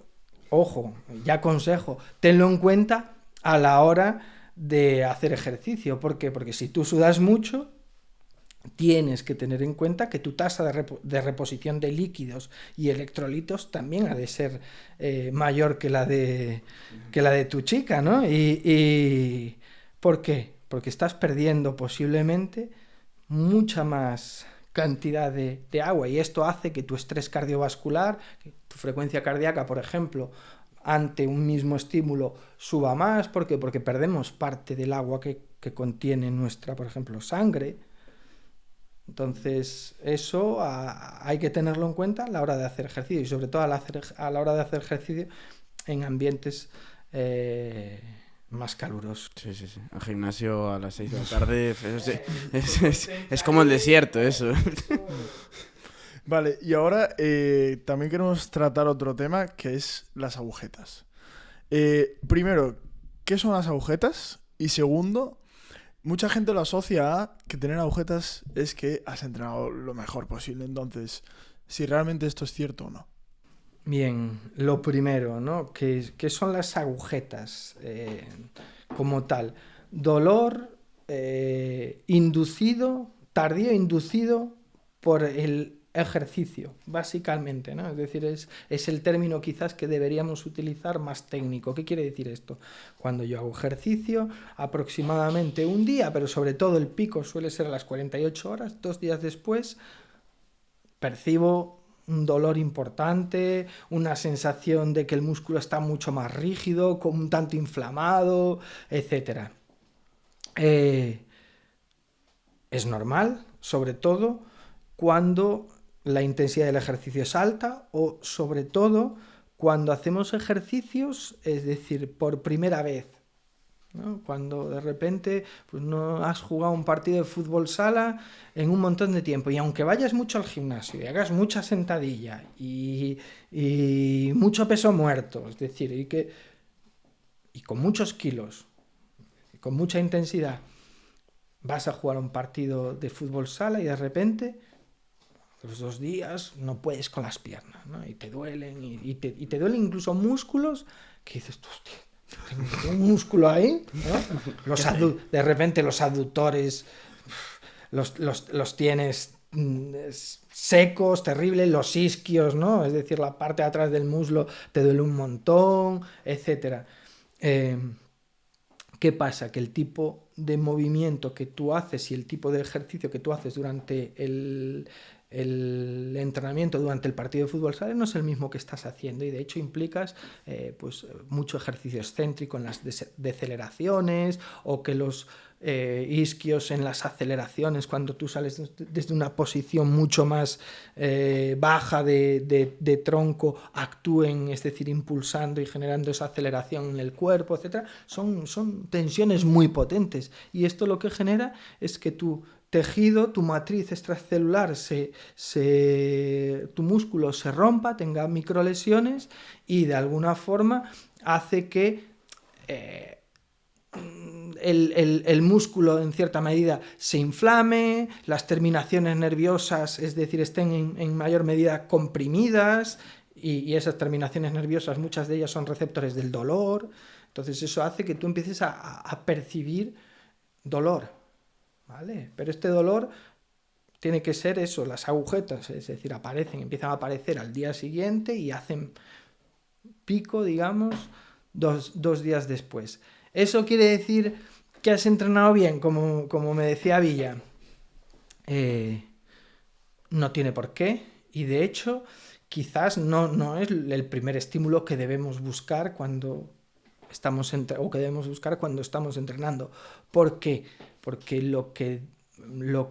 Ojo, ya aconsejo, tenlo en cuenta a la hora de hacer ejercicio. ¿Por qué? Porque si tú sudas mucho, tienes que tener en cuenta que tu tasa de reposición de líquidos y electrolitos también ha de ser mayor que la de tu chica, ¿no? ¿Y por qué? Porque estás perdiendo posiblemente mucha más cantidad de agua y esto hace que tu estrés cardiovascular, tu frecuencia cardíaca, por ejemplo, ante un mismo estímulo suba más. ¿Por qué? Porque perdemos parte del agua que contiene nuestra, por ejemplo, sangre. Entonces, eso hay que tenerlo en cuenta a la hora de hacer ejercicio y sobre todo a la hora de hacer ejercicio en ambientes más calurosos. Sí. Al gimnasio a las 6 de la tarde es como el desierto, eso. Vale, y ahora también queremos tratar otro tema que es las agujetas. Primero, ¿qué son las agujetas? Y segundo, mucha gente lo asocia a que tener agujetas es que has entrenado lo mejor posible. Entonces, si realmente esto es cierto o no. Bien, lo primero, ¿no? ¿Qué son las agujetas como tal? Dolor tardío inducido por el ejercicio, básicamente, ¿no? Es decir, es el término quizás que deberíamos utilizar más técnico. ¿Qué quiere decir esto? Cuando yo hago ejercicio, aproximadamente un día, pero sobre todo el pico suele ser a las 48 horas, 2 días después, percibo un dolor importante, una sensación de que el músculo está mucho más rígido, como un tanto inflamado, etc. Es normal, sobre todo, cuando la intensidad del ejercicio es alta o, sobre todo, cuando hacemos ejercicios, es decir, por primera vez, ¿no? Cuando de repente pues no has jugado un partido de fútbol sala en un montón de tiempo y aunque vayas mucho al gimnasio y hagas mucha sentadilla y mucho peso muerto, es decir, y con muchos kilos, y con mucha intensidad, vas a jugar un partido de fútbol sala y de repente los 2 días no puedes con las piernas, ¿no? Y te duelen, y te duelen incluso músculos que dices, hostia, tengo un músculo ahí, ¿no? De repente los aductores los tienes secos, terribles, los isquios, ¿no? Es decir, la parte de atrás del muslo te duele un montón, etcétera. ¿Qué pasa? Que el tipo de movimiento que tú haces y el tipo de ejercicio que tú haces durante el entrenamiento, durante el partido de fútbol sala, no es el mismo que estás haciendo, y de hecho implicas pues mucho ejercicio excéntrico en las deceleraciones, o que los isquios en las aceleraciones, cuando tú sales desde una posición mucho más baja de tronco, actúen, es decir, impulsando y generando esa aceleración en el cuerpo, etcétera. Son tensiones muy potentes, y esto lo que genera es que tu tejido, tu matriz extracelular, tu músculo se rompa, tenga microlesiones, y de alguna forma hace que el músculo en cierta medida se inflame, las terminaciones nerviosas, es decir, estén en mayor medida comprimidas, y esas terminaciones nerviosas, muchas de ellas son receptores del dolor. Entonces eso hace que tú empieces a percibir dolor, ¿vale? Pero este dolor tiene que ser eso, las agujetas, es decir, empiezan a aparecer al día siguiente y hacen pico, digamos, dos días después. ¿Eso quiere decir que has entrenado bien, como me decía Villa? No tiene por qué, y de hecho quizás no es el primer estímulo que debemos buscar cuando estamos entrenando. ¿Por qué? Porque lo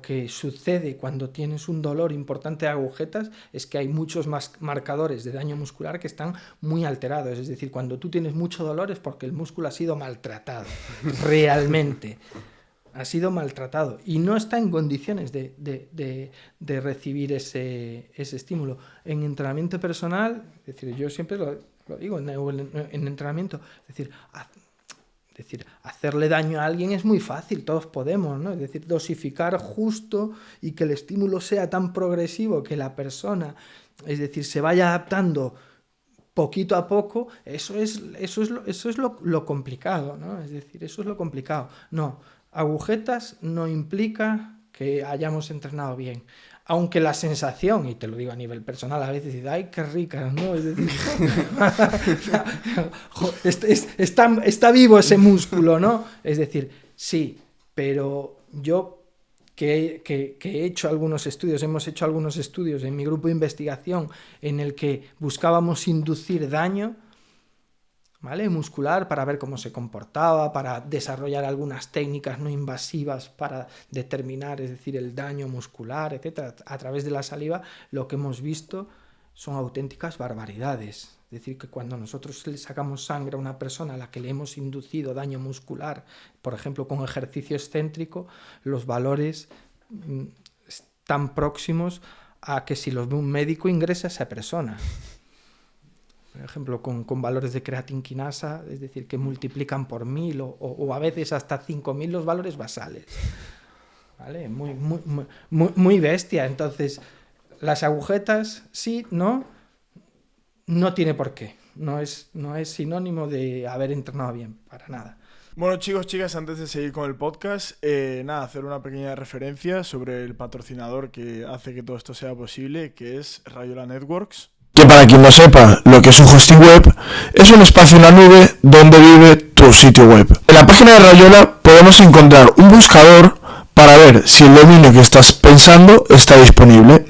que sucede cuando tienes un dolor importante de agujetas es que hay muchos más marcadores de daño muscular que están muy alterados. Es decir, cuando tú tienes mucho dolor es porque el músculo ha sido maltratado, realmente. Ha sido maltratado y no está en condiciones de recibir ese estímulo. En entrenamiento personal, es decir, yo siempre lo digo, en entrenamiento, es decir, hacerle daño a alguien es muy fácil, todos podemos, ¿no? Es decir, dosificar justo y que el estímulo sea tan progresivo que la persona, es decir, se vaya adaptando poquito a poco, eso es lo complicado, ¿no? Es decir, eso es lo complicado. No, agujetas no implica que hayamos entrenado bien. Aunque la sensación, y te lo digo a nivel personal, a veces dices, ¡ay, qué ricas!, ¿no? Es decir, está vivo ese músculo, ¿no? Es decir, sí, pero yo que he hecho algunos estudios, hemos hecho algunos estudios en mi grupo de investigación en el que buscábamos inducir daño, ¿vale?, muscular, para ver cómo se comportaba, para desarrollar algunas técnicas no invasivas para determinar, es decir, el daño muscular, etcétera. A través de la saliva, lo que hemos visto son auténticas barbaridades. Es decir, que cuando nosotros le sacamos sangre a una persona a la que le hemos inducido daño muscular, por ejemplo, con ejercicio excéntrico, los valores están próximos a que si los ve un médico ingresa a esa persona. Por ejemplo, con valores de creatinquinasa, es decir, que multiplican por 1000 o a veces hasta 5000 los valores basales. ¿Vale? Muy bestia. Entonces, las agujetas, sí, no tiene por qué. No es sinónimo de haber entrenado bien, para nada. Bueno, chicos, chicas, antes de seguir con el podcast, hacer una pequeña referencia sobre el patrocinador que hace que todo esto sea posible, que es Rayola Networks. Que para quien no sepa lo que es un hosting web, es un espacio en la nube donde vive tu sitio web. En la página de Rayola podemos encontrar un buscador para ver si el dominio que estás pensando está disponible.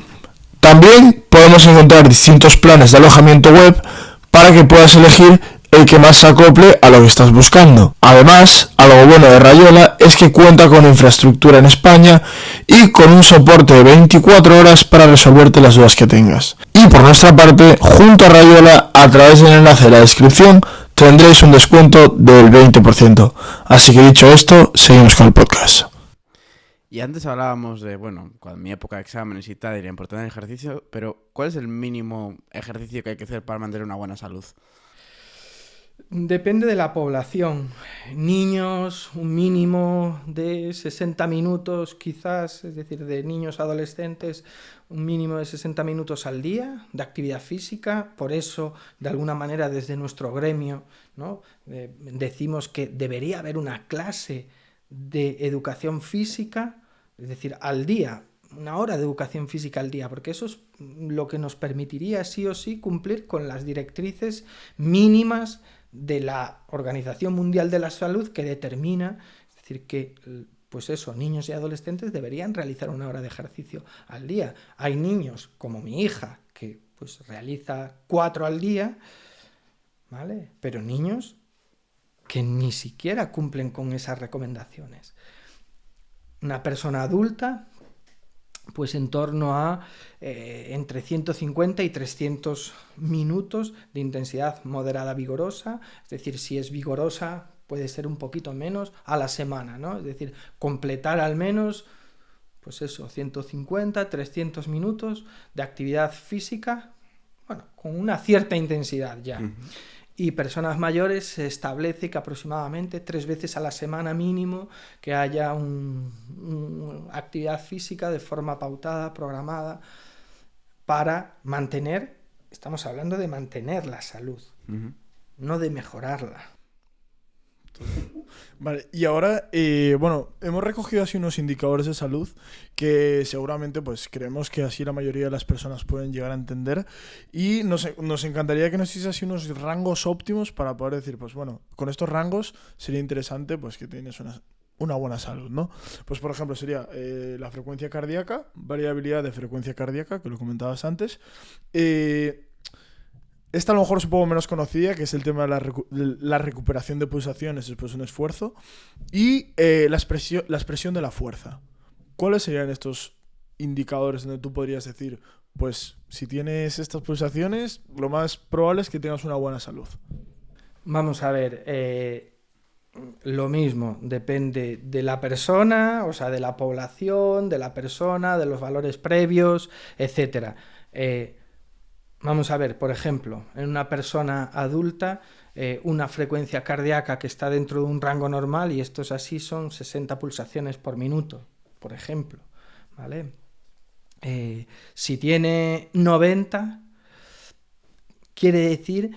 También podemos encontrar distintos planes de alojamiento web para que puedas elegir el que más se acople a lo que estás buscando. Además, algo bueno de Rayola es que cuenta con infraestructura en España y con un soporte de 24 horas para resolverte las dudas que tengas. Y por nuestra parte, junto a Rayola, a través del enlace de la descripción, tendréis un descuento del 20%. Así que dicho esto, seguimos con el podcast. Y antes hablábamos de, con mi época de exámenes y tal, de la importancia del ejercicio, pero ¿cuál es el mínimo ejercicio que hay que hacer para mantener una buena salud? Depende de la población. Niños, un mínimo de 60 minutos quizás, es decir, de niños adolescentes, un mínimo de 60 minutos al día de actividad física. Por eso, de alguna manera, desde nuestro gremio, ¿no? Decimos que debería haber una clase de educación física, es decir, al día, una hora de educación física al día, porque eso es lo que nos permitiría sí o sí cumplir con las directrices mínimas de la Organización Mundial de la Salud, que determina, es decir, que pues eso, niños y adolescentes deberían realizar una hora de ejercicio al día. Hay niños, como mi hija, que pues realiza 4 al día, ¿vale? Pero niños que ni siquiera cumplen con esas recomendaciones. Una persona adulta, pues en torno a entre 150 y 300 minutos de intensidad moderada vigorosa, es decir, si es vigorosa puede ser un poquito menos a la semana, ¿no? Es decir, completar al menos, pues eso, 150, 300 minutos de actividad física, bueno, con una cierta intensidad ya. Y personas mayores se establece que aproximadamente 3 veces a la semana mínimo que haya una actividad física de forma pautada, programada, para mantener, estamos hablando de mantener la salud, no de mejorarla. Vale, y ahora, bueno, hemos recogido así unos indicadores de salud que seguramente pues creemos que así la mayoría de las personas pueden llegar a entender, y nos encantaría que nos hiciese así unos rangos óptimos para poder decir, pues bueno, con estos rangos sería interesante pues que tienes una buena salud, ¿no? Pues por ejemplo sería la frecuencia cardíaca, variabilidad de frecuencia cardíaca, que lo comentabas antes. Esta a lo mejor es un poco menos conocida, que es el tema de la recuperación de pulsaciones después de un esfuerzo. Y la expresión de la fuerza. ¿Cuáles serían estos indicadores donde tú podrías decir, pues si tienes estas pulsaciones, lo más probable es que tengas una buena salud? Vamos a ver, lo mismo, depende de la persona, o sea, de la población, de la persona, de los valores previos, etc. Vamos a ver, por ejemplo, en una persona adulta, una frecuencia cardíaca que está dentro de un rango normal, y esto es así, son 60 pulsaciones por minuto, por ejemplo, ¿vale? Si tiene 90, quiere decir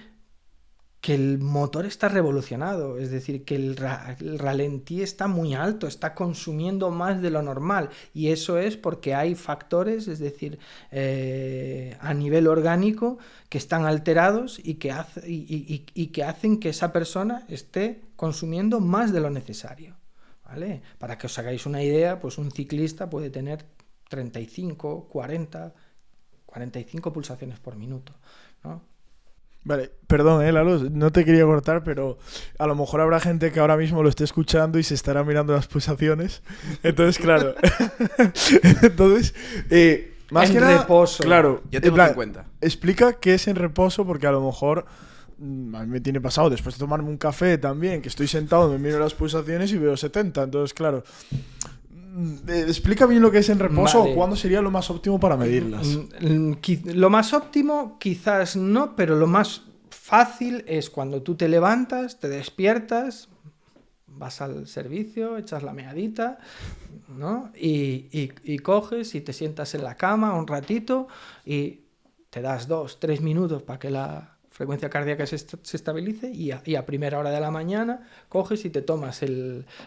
que el motor está revolucionado, es decir, que el ralentí está muy alto, está consumiendo más de lo normal, y eso es porque hay factores, es decir, a nivel orgánico, que están alterados y que hacen que esa persona esté consumiendo más de lo necesario, ¿vale? Para que os hagáis una idea, pues un ciclista puede tener 35, 40, 45 pulsaciones por minuto, ¿no? Vale, perdón, Lalo, no te quería cortar, pero a lo mejor habrá gente que ahora mismo lo esté escuchando y se estará mirando las pulsaciones. Entonces, claro. Entonces, más en que nada, reposo. Claro, Yo tengo 50. Explica qué es en reposo, porque a lo mejor a mí me tiene pasado después de tomarme un café también, que estoy sentado, me miro las pulsaciones y veo 70. Entonces, claro, explica bien lo que es en reposo, vale. o cuándo sería lo más óptimo para medirlas. Lo más óptimo quizás no, pero lo más fácil es cuando tú te levantas, te despiertas, vas al servicio, echas la meadita, ¿no? Y coges y te sientas en la cama un ratito y te das 2-3 minutos para que la frecuencia cardíaca se estabilice, y a primera hora de la mañana coges y te tomas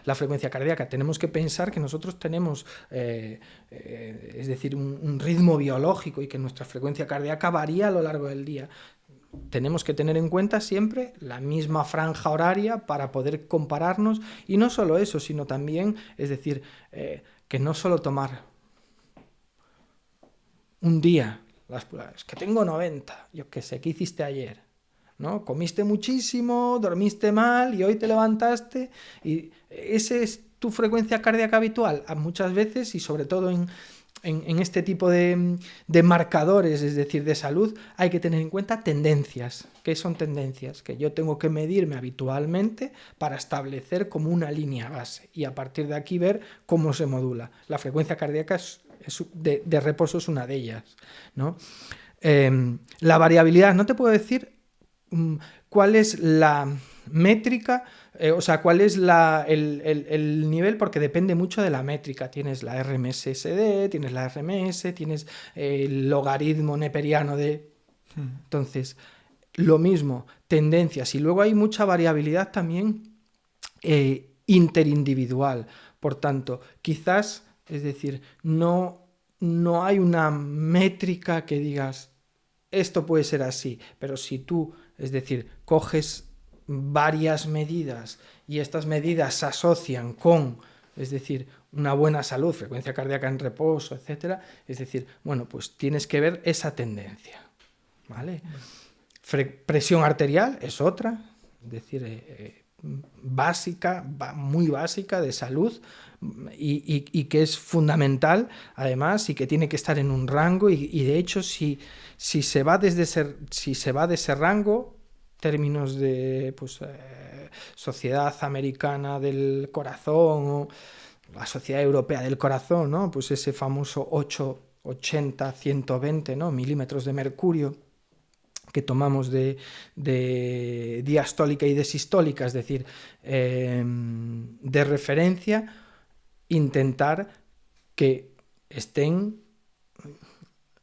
la frecuencia cardíaca. Tenemos que pensar que nosotros tenemos, es decir, un ritmo biológico, y que nuestra frecuencia cardíaca varía a lo largo del día. Tenemos que tener en cuenta siempre la misma franja horaria para poder compararnos, y no solo eso, sino también, es decir, que no solo tomar un día, es que tengo 90, yo qué sé, ¿qué hiciste ayer? ¿No? Comiste muchísimo, dormiste mal y hoy te levantaste, y ese es tu frecuencia cardíaca habitual. Muchas veces, y sobre todo en este tipo de marcadores, es decir, de salud, hay que tener en cuenta tendencias. ¿Qué son tendencias? Que yo tengo que medirme habitualmente para establecer como una línea base, y a partir de aquí ver cómo se modula. La frecuencia cardíaca de reposo es una de ellas, ¿no? La variabilidad, no te puedo decir cuál es la métrica, o sea, cuál es el nivel, porque depende mucho de la métrica. Tienes la RMSSD, tienes la RMS, tienes el logaritmo neperiano de... Entonces, lo mismo, tendencias. Y luego hay mucha variabilidad también interindividual. Por tanto, quizás, es decir, no hay una métrica que digas, esto puede ser así, pero si tú, es decir, coges varias medidas y estas medidas se asocian con, es decir, una buena salud, frecuencia cardíaca en reposo, etcétera, es decir, bueno, pues tienes que ver esa tendencia, ¿vale? Presión arterial es otra, es decir, básica, muy básica de salud y que es fundamental además y que tiene que estar en un rango y de hecho si se va de ese rango, términos de Sociedad Americana del Corazón o la Sociedad Europea del Corazón, ¿no? Pues ese famoso 880-120, ¿no? milímetros de mercurio que tomamos de diastólica y de sistólica, es decir, de referencia, intentar que estén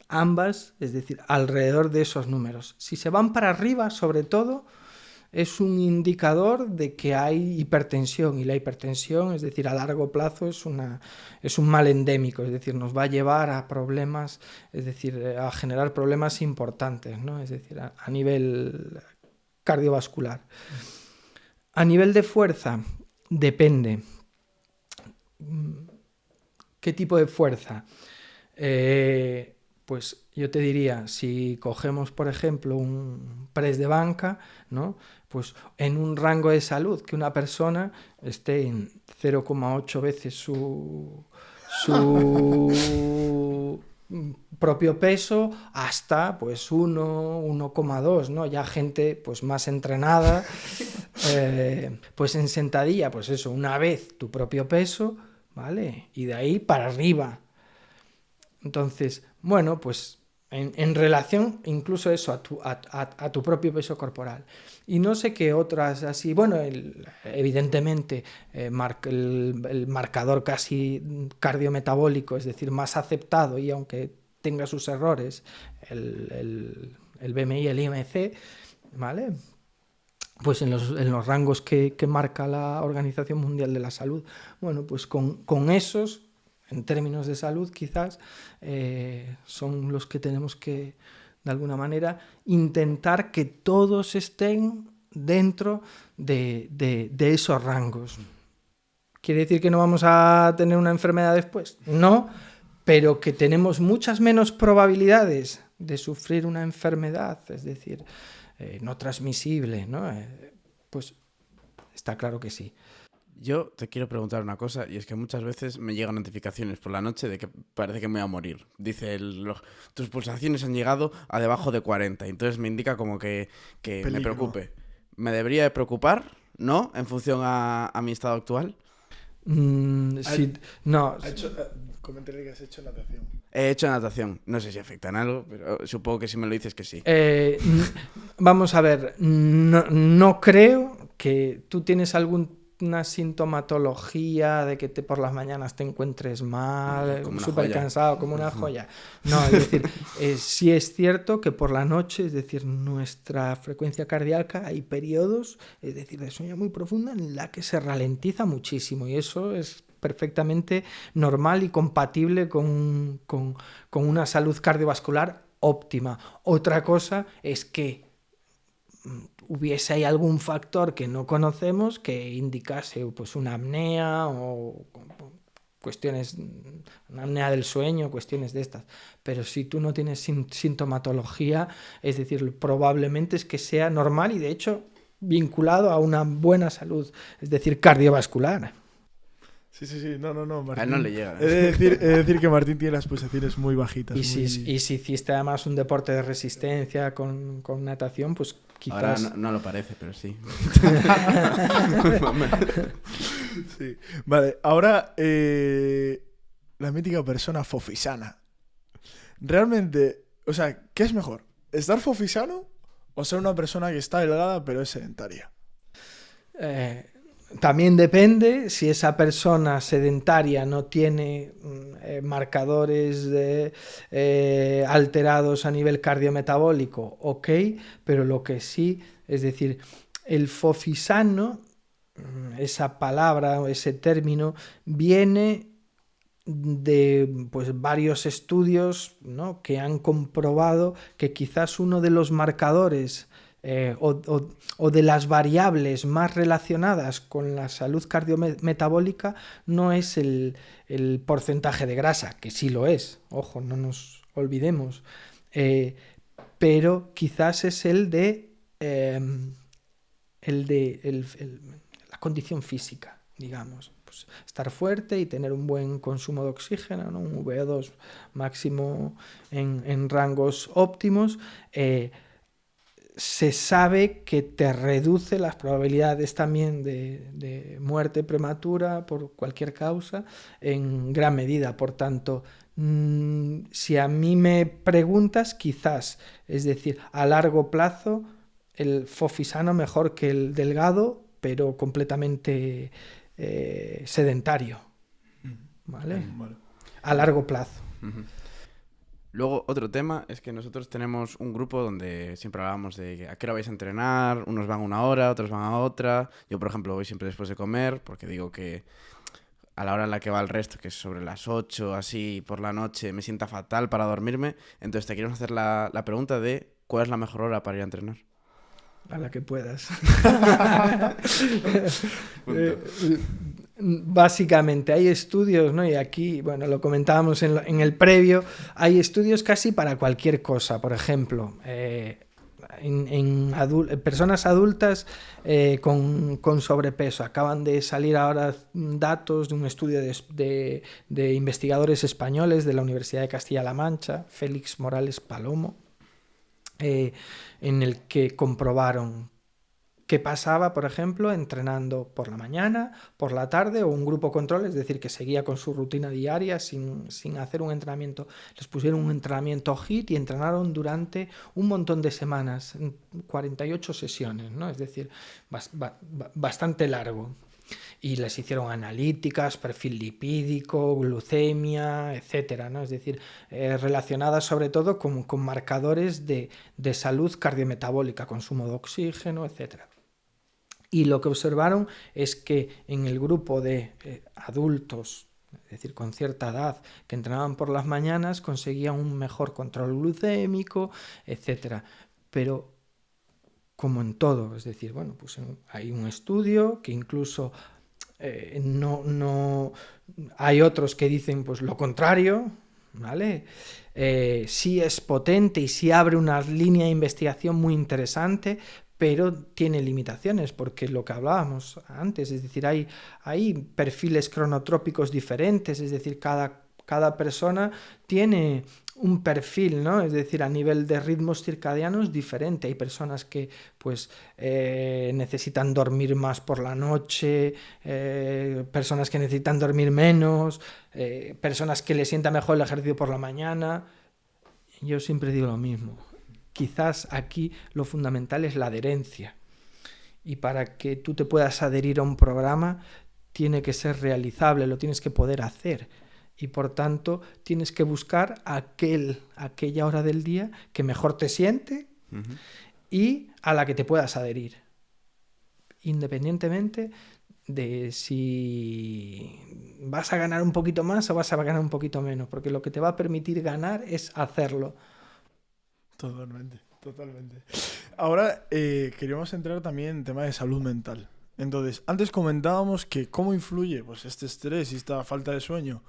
ambas, es decir, alrededor de esos números. Si se van para arriba, sobre todo, es un indicador de que hay hipertensión, y la hipertensión, es decir, a largo plazo es un mal endémico, es decir, nos va a llevar a problemas, es decir, a generar problemas importantes, ¿no? Es decir, a nivel cardiovascular. A nivel de fuerza, depende. ¿Qué tipo de fuerza? Pues yo te diría, si cogemos, por ejemplo, un press de banca, ¿no? Pues en un rango de salud que una persona esté en 0,8 veces su propio peso hasta pues 1,2, ¿no? Ya gente pues más entrenada, pues en sentadilla, pues eso, una vez tu propio peso, ¿vale? Y de ahí para arriba. Entonces, bueno, pues en relación incluso eso a tu propio peso corporal. Y no sé qué otras así, bueno, evidentemente el marcador casi cardiometabólico, es decir, más aceptado y aunque tenga sus errores, el BMI, el IMC, ¿vale? Pues en los rangos que marca la Organización Mundial de la Salud, bueno, pues con esos, en términos de salud quizás, son los que tenemos que, de alguna manera, intentar que todos estén dentro de esos rangos. ¿Quiere decir que no vamos a tener una enfermedad después? No, pero que tenemos muchas menos probabilidades de sufrir una enfermedad, es decir, no transmisible, ¿no? Pues está claro que sí. Yo te quiero preguntar una cosa, y es que muchas veces me llegan notificaciones por la noche de que parece que me voy a morir. Dice, tus pulsaciones han llegado a debajo de 40, entonces me indica como que me preocupe. ¿Me debería de preocupar? ¿No? En función a mi estado actual. Sí, no. Comentarle que has hecho natación. He hecho natación. No sé si afecta en algo, pero supongo que si me lo dices que sí. Vamos a ver, no creo que tú tienes alguna sintomatología de que por las mañanas te encuentres mal, súper cansado, como una joya. No, es decir, sí es cierto que por la noche, es decir, nuestra frecuencia cardíaca, hay periodos, es decir, de sueño muy profunda en la que se ralentiza muchísimo y eso es perfectamente normal y compatible con una salud cardiovascular óptima. Otra cosa es que hubiese ahí algún factor que no conocemos que indicase pues una apnea o cuestiones, una apnea del sueño, cuestiones de estas. Pero si tú no tienes sintomatología, es decir, probablemente es que sea normal y de hecho vinculado a una buena salud, es decir, cardiovascular. Sí, no, Martín. A él no le llega. He de decir que Martín tiene las pulsaciones muy bajitas. Y si hiciste además un deporte de resistencia con natación, pues quizás... Ahora no lo parece, pero sí. Sí. Vale, ahora la mítica persona fofisana. Realmente, o sea, ¿qué es mejor? ¿Estar fofisano o ser una persona que está delgada pero es sedentaria? También depende si esa persona sedentaria no tiene marcadores alterados a nivel cardiometabólico, ok, pero lo que sí, es decir, el fofisano, esa palabra o ese término, viene de pues, varios estudios, ¿no?, que han comprobado que quizás uno de los marcadores o de las variables más relacionadas con la salud cardiometabólica no es el porcentaje de grasa, que sí lo es, ojo, no nos olvidemos, pero quizás es la condición física, digamos. Pues estar fuerte y tener un buen consumo de oxígeno, ¿no?, un VO2 máximo en rangos óptimos, se sabe que te reduce las probabilidades también de muerte prematura por cualquier causa en gran medida. Por tanto, si a mí me preguntas, quizás, es decir, a largo plazo, el fofisano mejor que el delgado, pero completamente sedentario, ¿vale? Vale. A largo plazo. Ujú. Luego, otro tema es que nosotros tenemos un grupo donde siempre hablábamos de a qué hora vais a entrenar, unos van una hora, otros van a otra. Yo, por ejemplo, voy siempre después de comer, porque digo que a la hora en la que va el resto, que es sobre las 8, así, por la noche, me sienta fatal para dormirme. Entonces te queremos hacer la pregunta de ¿cuál es la mejor hora para ir a entrenar? A la que puedas. Punto. Básicamente hay estudios, ¿no? Y aquí, bueno, lo comentábamos en el previo, hay estudios casi para cualquier cosa. Por ejemplo, en personas adultas con sobrepeso. Acaban de salir ahora datos de un estudio de investigadores españoles de la Universidad de Castilla-La Mancha, Félix Morales Palomo, en el que comprobaron qué pasaba, por ejemplo, entrenando por la mañana, por la tarde o un grupo control, es decir, que seguía con su rutina diaria sin hacer un entrenamiento. Les pusieron un entrenamiento HIIT y entrenaron durante un montón de semanas, 48 sesiones, ¿no? Es decir, bastante largo. Y les hicieron analíticas, perfil lipídico, glucemia, etcétera, ¿no? Es decir, relacionadas sobre todo con marcadores de salud cardiometabólica, consumo de oxígeno, etcétera. Y lo que observaron es que en el grupo de adultos, es decir, con cierta edad, que entrenaban por las mañanas, conseguían un mejor control glucémico, etcétera. Pero como en todo, es decir, bueno, pues hay un estudio que incluso no hay otros que dicen pues lo contrario, ¿vale? Sí es potente y sí abre una línea de investigación muy interesante, pero tiene limitaciones, porque lo que hablábamos antes, es decir, hay perfiles cronotrópicos diferentes, es decir, cada persona tiene un perfil, ¿no? Es decir, a nivel de ritmos circadianos diferente. Hay personas que pues necesitan dormir más por la noche, personas que necesitan dormir menos, personas que les sienta mejor el ejercicio por la mañana. Yo siempre digo lo mismo. Quizás aquí lo fundamental es la adherencia. Y para que tú te puedas adherir a un programa, tiene que ser realizable, lo tienes que poder hacer. Y por tanto, tienes que buscar aquella hora del día que mejor te siente y a la que te puedas adherir. Independientemente de si vas a ganar un poquito más o vas a ganar un poquito menos, porque lo que te va a permitir ganar es hacerlo. Totalmente. Ahora queríamos entrar también en tema de salud mental. Entonces, antes comentábamos que cómo influye pues, este estrés y esta falta de sueño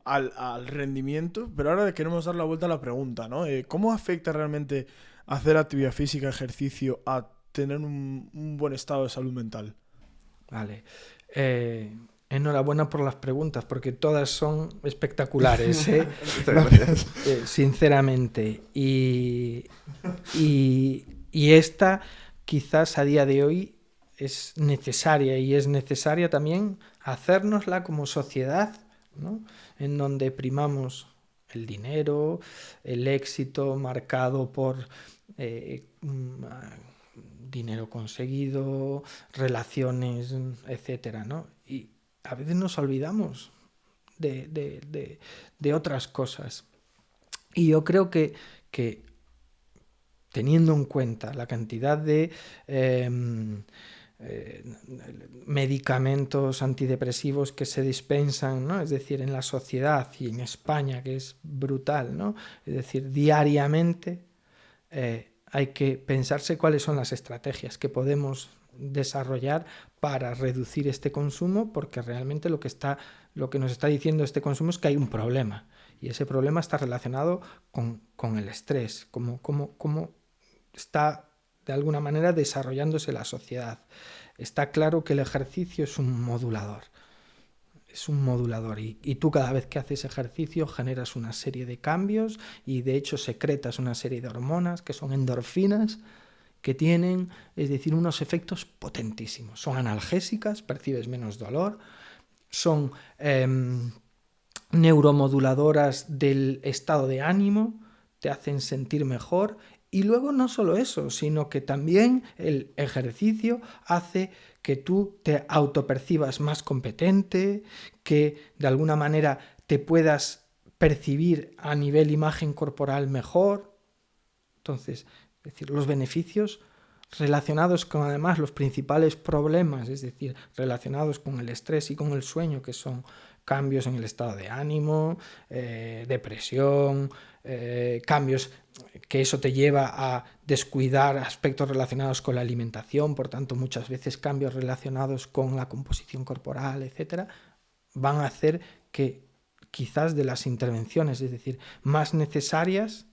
al rendimiento, pero ahora queremos dar la vuelta a la pregunta, ¿no? ¿Cómo afecta realmente hacer actividad física, ejercicio, a tener un buen estado de salud mental? Vale. Enhorabuena por las preguntas, porque todas son espectaculares, Gracias. sinceramente. Y esta quizás a día de hoy es necesaria, y es necesaria también hacérnosla como sociedad, ¿no? En donde primamos el dinero, el éxito marcado por dinero conseguido, relaciones, etcétera, ¿no? Y a veces nos olvidamos de otras cosas. Y yo creo que teniendo en cuenta la cantidad de medicamentos antidepresivos que se dispensan, ¿no? Es decir, en la sociedad y en España, que es brutal, ¿no? Es decir, diariamente hay que pensarse cuáles son las estrategias que podemos desarrollar para reducir este consumo, porque realmente lo que nos está diciendo este consumo es que hay un problema, y ese problema está relacionado con el estrés, cómo está de alguna manera desarrollándose la sociedad. Está claro que el ejercicio es un modulador. Y tú cada vez que haces ejercicio generas una serie de cambios y de hecho secretas una serie de hormonas que son endorfinas, que tienen, es decir, unos efectos potentísimos. Son analgésicas, percibes menos dolor, son neuromoduladoras del estado de ánimo, te hacen sentir mejor. Y luego no solo eso, sino que también el ejercicio hace que tú te autopercibas más competente, que de alguna manera te puedas percibir a nivel imagen corporal mejor. Entonces, es decir, los beneficios relacionados con además los principales problemas, es decir, relacionados con el estrés y con el sueño, que son cambios en el estado de ánimo, depresión, cambios que eso te lleva a descuidar aspectos relacionados con la alimentación, por tanto muchas veces cambios relacionados con la composición corporal, etcétera, van a hacer que quizás de las intervenciones, es decir, más necesarias,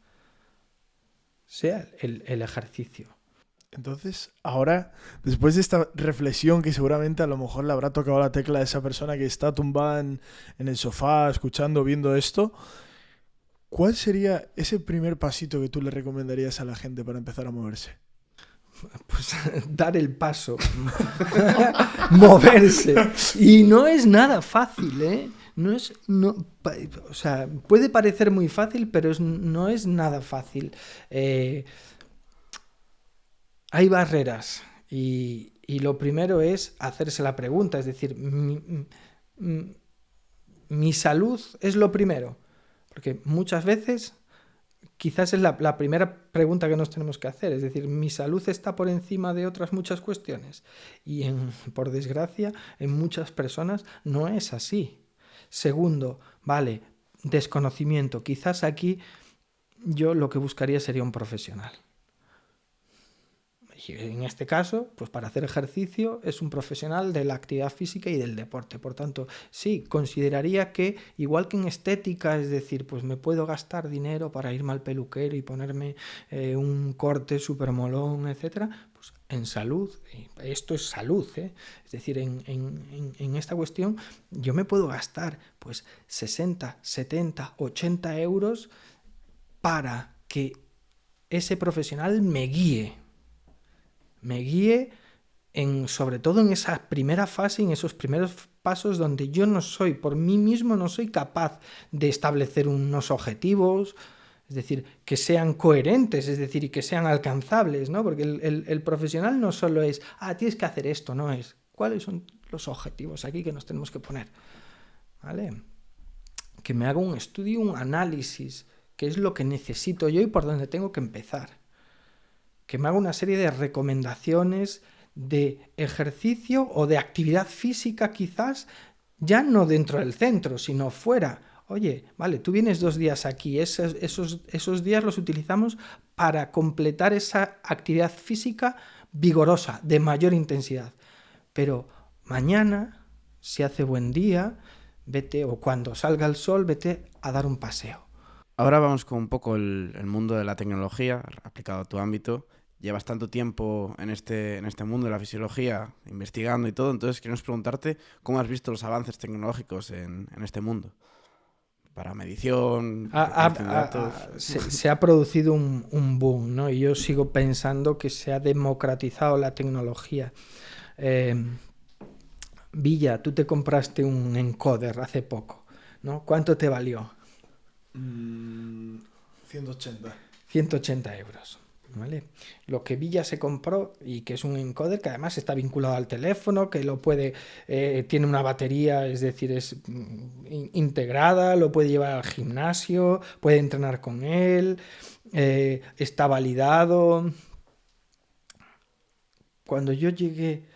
sea el ejercicio. Entonces, ahora, después de esta reflexión que seguramente a lo mejor le habrá tocado la tecla a esa persona que está tumbada en el sofá, escuchando, viendo esto, ¿cuál sería ese primer pasito que tú le recomendarías a la gente para empezar a moverse? Pues dar el paso, moverse. Y no es nada fácil, ¿eh? O sea, puede parecer muy fácil, pero no es nada fácil. Hay barreras y lo primero es hacerse la pregunta, es decir, mi salud es lo primero, porque muchas veces quizás es la primera pregunta que nos tenemos que hacer, es decir, mi salud está por encima de otras muchas cuestiones y por desgracia en muchas personas no es así. Segundo, vale, desconocimiento, quizás aquí yo lo que buscaría sería un profesional. Y en este caso, pues para hacer ejercicio es un profesional de la actividad física y del deporte. Por tanto, sí, consideraría que, igual que en estética, es decir, pues me puedo gastar dinero para irme al peluquero y ponerme un corte súper molón, etcétera, pues en salud, esto es salud, ¿eh? Es decir, en esta cuestión yo me puedo gastar pues 60, 70, 80 euros para que ese profesional me guíe sobre todo en esa primera fase, en esos primeros pasos donde yo no soy, por mí mismo no soy capaz de establecer unos objetivos, es decir, que sean coherentes, es decir, y que sean alcanzables, ¿no? Porque el profesional no solo es, tienes que hacer esto, no es, ¿cuáles son los objetivos aquí que nos tenemos que poner? ¿Vale? Que me haga un estudio, un análisis, qué es lo que necesito yo y por dónde tengo que empezar. Que me haga una serie de recomendaciones de ejercicio o de actividad física quizás, ya no dentro del centro, sino fuera. Oye, vale, tú vienes 2 días aquí, esos días los utilizamos para completar esa actividad física vigorosa, de mayor intensidad. Pero mañana, si hace buen día, vete, o cuando salga el sol, vete a dar un paseo. Ahora vamos con un poco el mundo de la tecnología, aplicado a tu ámbito. Llevas tanto tiempo en este mundo de la fisiología, investigando y todo, entonces queremos preguntarte cómo has visto los avances tecnológicos en este mundo. Para medición, datos. Se ha producido un boom, ¿no? Y yo sigo pensando que se ha democratizado la tecnología. Villa, tú te compraste un encoder hace poco, ¿no? ¿Cuánto te valió? 180. 180 euros. ¿Vale? Lo que Villa se compró y que es un encoder que además está vinculado al teléfono, que lo puede, tiene una batería, es decir, es integrada, lo puede llevar al gimnasio, puede entrenar con él, está validado. Cuando yo llegué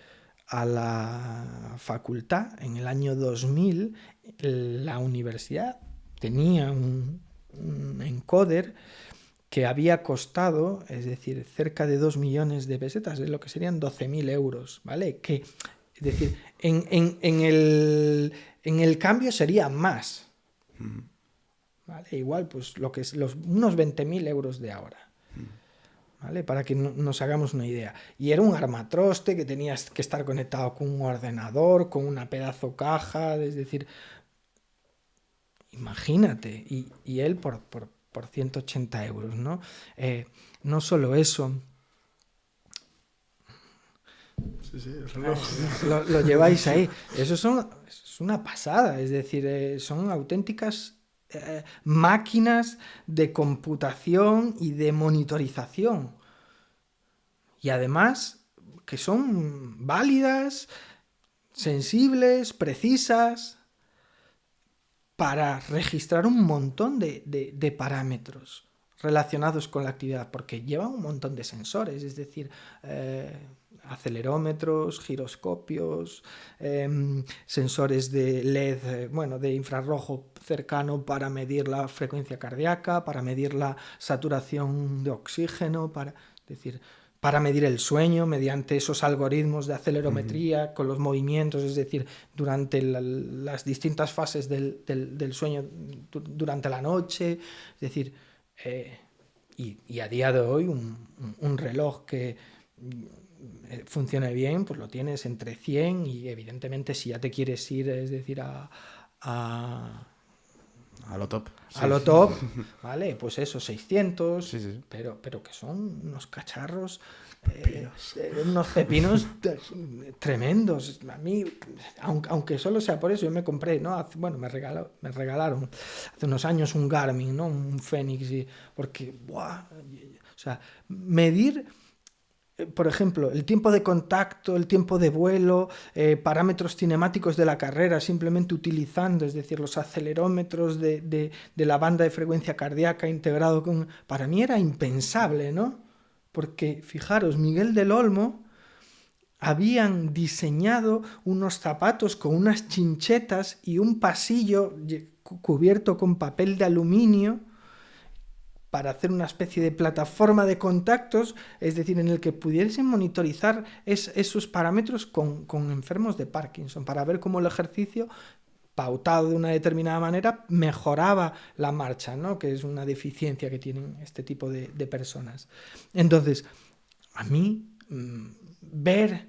a la facultad en el año 2000, la universidad tenía un encoder que había costado, es decir, cerca de 2 millones de pesetas, es lo que serían 12.000 euros, ¿vale? Que, es decir, en el cambio sería más, ¿vale? Igual, pues lo que es unos 20.000 euros de ahora, ¿vale? Para que nos hagamos una idea. Y era un armatroste que tenías que estar conectado con un ordenador, con una pedazo caja, es decir, imagínate, y él por 180 euros, ¿no? No solo eso. Sí, el reloj. Lo lleváis ahí. Eso es una pasada, es decir, son auténticas máquinas de computación y de monitorización. Y además que son válidas, sensibles, precisas, para registrar un montón de parámetros relacionados con la actividad, porque llevan un montón de sensores, es decir, acelerómetros, giroscopios, sensores de LED, de infrarrojo cercano para medir la frecuencia cardíaca, para medir la saturación de oxígeno, para medir el sueño mediante esos algoritmos de acelerometría con los movimientos, es decir, durante las distintas fases del sueño durante la noche, es decir, y a día de hoy un reloj que funcione bien, pues lo tienes entre 100 y evidentemente si ya te quieres ir, es decir, a lo top. A lo top, ¿vale? Pues eso, 600, sí. Pero que son unos cacharros, unos pepinos tremendos. A mí, aunque solo sea por eso, yo me compré, ¿no? Me regalaron hace unos años un Garmin, ¿no? Un Fenix, porque, ¡buah! O sea, medir, por ejemplo, el tiempo de contacto, el tiempo de vuelo, parámetros cinemáticos de la carrera, simplemente utilizando, es decir, los acelerómetros de la banda de frecuencia cardíaca integrado con... Para mí era impensable, ¿no? Porque, fijaros, Miguel del Olmo habían diseñado unos zapatos con unas chinchetas y un pasillo cubierto con papel de aluminio para hacer una especie de plataforma de contactos, es decir, en el que pudiesen monitorizar esos parámetros con enfermos de Parkinson, para ver cómo el ejercicio, pautado de una determinada manera, mejoraba la marcha, ¿no? Que es una deficiencia que tienen este tipo de personas. Entonces, a mí, ver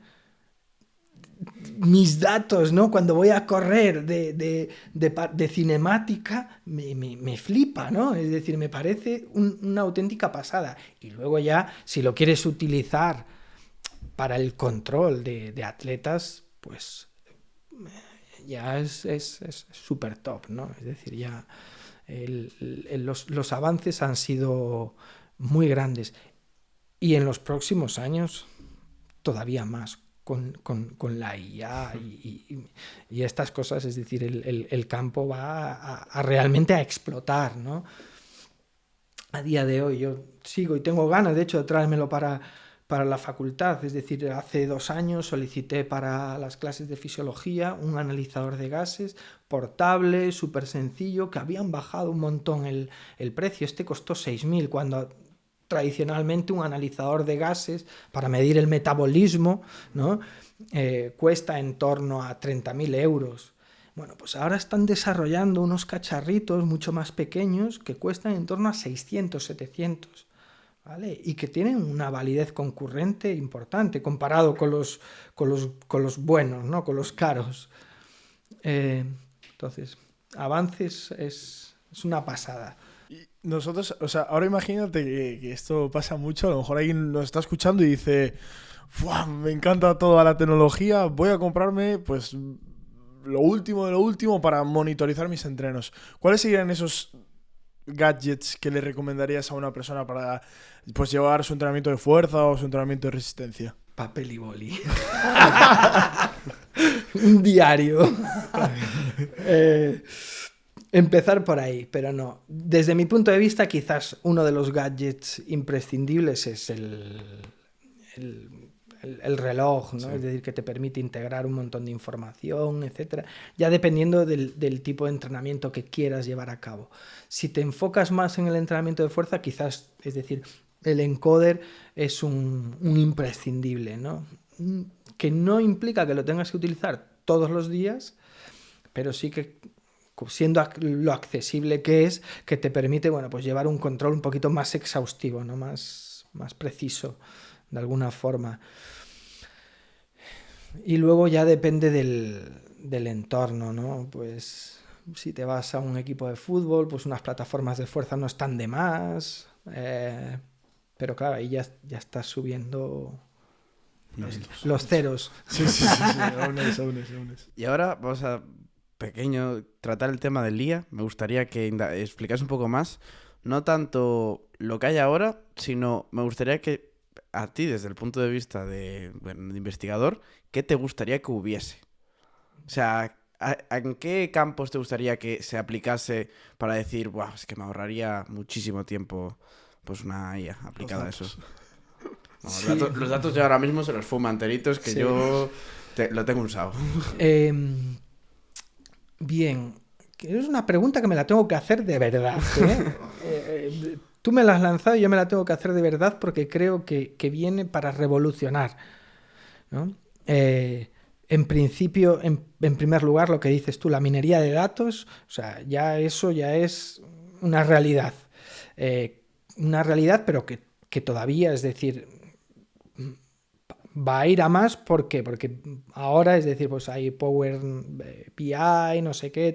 mis datos, ¿no? Cuando voy a correr de cinemática, me flipa, ¿no? Es decir, me parece una auténtica pasada. Y luego ya, si lo quieres utilizar para el control de atletas, pues ya es súper top, ¿no? Es decir, ya los avances han sido muy grandes. Y en los próximos años, todavía más. Con la IA y estas cosas, es decir, el campo va realmente a explotar, ¿no? A día de hoy yo sigo y tengo ganas, de hecho, de traérmelo para la facultad, es decir, hace 2 años solicité para las clases de fisiología un analizador de gases portable, súper sencillo, que habían bajado un montón el precio. Este costó 6.000 cuando... Tradicionalmente un analizador de gases para medir el metabolismo, ¿no? Cuesta en torno a 30.000 euros. Bueno, pues ahora están desarrollando unos cacharritos mucho más pequeños que cuestan en torno a 600, 700, ¿vale? Y que tienen una validez concurrente importante comparado con los buenos, ¿no? Con los caros. Entonces, avances es una pasada. Nosotros, o sea, ahora imagínate que esto pasa mucho, a lo mejor alguien nos está escuchando y dice, ¡fuah! Me encanta toda la tecnología, voy a comprarme pues lo último de lo último para monitorizar mis entrenos. ¿Cuáles serían esos gadgets que le recomendarías a una persona para pues llevar su entrenamiento de fuerza o su entrenamiento de resistencia? Papel y boli. Un diario. Empezar por ahí, pero no. Desde mi punto de vista, quizás uno de los gadgets imprescindibles es el reloj, ¿no? Sí. Es decir, que te permite integrar un montón de información, etcétera, ya dependiendo del tipo de entrenamiento que quieras llevar a cabo. Si te enfocas más en el entrenamiento de fuerza, quizás, es decir, el encoder es un imprescindible, ¿no? Que no implica que lo tengas que utilizar todos los días, pero sí que, siendo lo accesible que es, que te permite, bueno, pues llevar un control un poquito más exhaustivo, ¿no? Más preciso, de alguna forma. Y luego ya depende del entorno, ¿no? Pues si te vas a un equipo de fútbol, pues unas plataformas de fuerza no están de más, pero claro, ahí ya estás subiendo los ceros. Sí, aún es. Y ahora vamos a tratar el tema del IA. Me gustaría que explicas un poco más, no tanto lo que hay ahora, sino me gustaría que a ti, desde el punto de vista de investigador, ¿qué te gustaría que hubiese? O sea, ¿en qué campos te gustaría que se aplicase para decir, wow, es que me ahorraría muchísimo tiempo pues una IA aplicada a eso? No, Sí. los datos yo ahora mismo se los fumo enteritos, que Sí. yo lo tengo usado. Bien, es una pregunta que me la tengo que hacer de verdad, ¿eh? Tú me la has lanzado y yo me la tengo que hacer de verdad porque creo que viene para revolucionar, ¿no? En principio, en primer lugar, lo que dices tú, la minería de datos, o sea, eso ya es una realidad. Una realidad, pero que todavía, es decir, va a ir a más. ¿Por qué? Porque ahora, es decir, pues hay Power BI, no sé qué,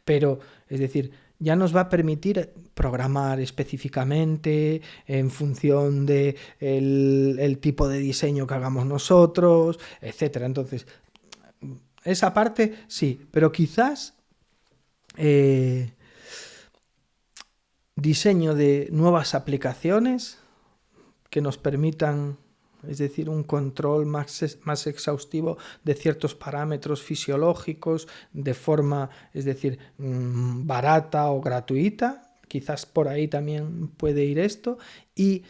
pero, es decir, ya nos va a permitir programar específicamente en función de el tipo de diseño que hagamos nosotros, etcétera. Entonces, esa parte sí, pero quizás diseño de nuevas aplicaciones que nos permitan, es decir, un control más exhaustivo de ciertos parámetros fisiológicos de forma, es decir, barata o gratuita. Quizás por ahí también puede ir esto. Y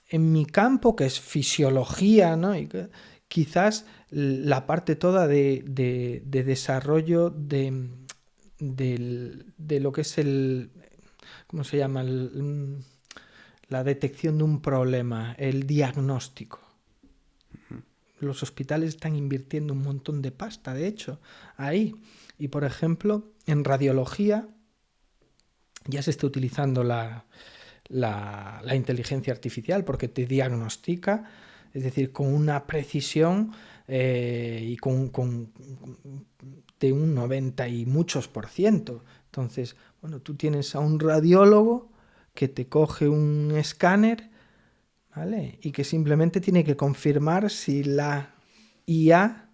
en mi campo, que es fisiología, ¿no? Y quizás la parte toda de desarrollo de lo que es ¿cómo se llama? La detección de un problema, el diagnóstico. Los hospitales están invirtiendo un montón de pasta, de hecho, ahí. Y, por ejemplo, en radiología ya se está utilizando la inteligencia artificial porque te diagnostica, es decir, con una precisión y de un 90 y muchos %. Entonces, bueno, tú tienes a un radiólogo que te coge un escáner, ¿vale? Y que simplemente tiene que confirmar si la IA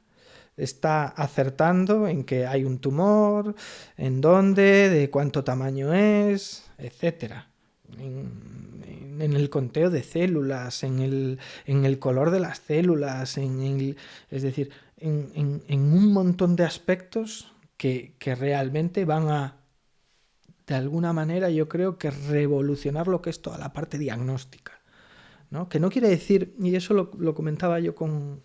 está acertando en que hay un tumor, en dónde, de cuánto tamaño es, etcétera. En el conteo de células, en el color de las células, es decir, en un montón de aspectos que realmente van a, de alguna manera, yo creo que revolucionar lo que es toda la parte diagnóstica, ¿no? Que no quiere decir, y eso lo comentaba yo con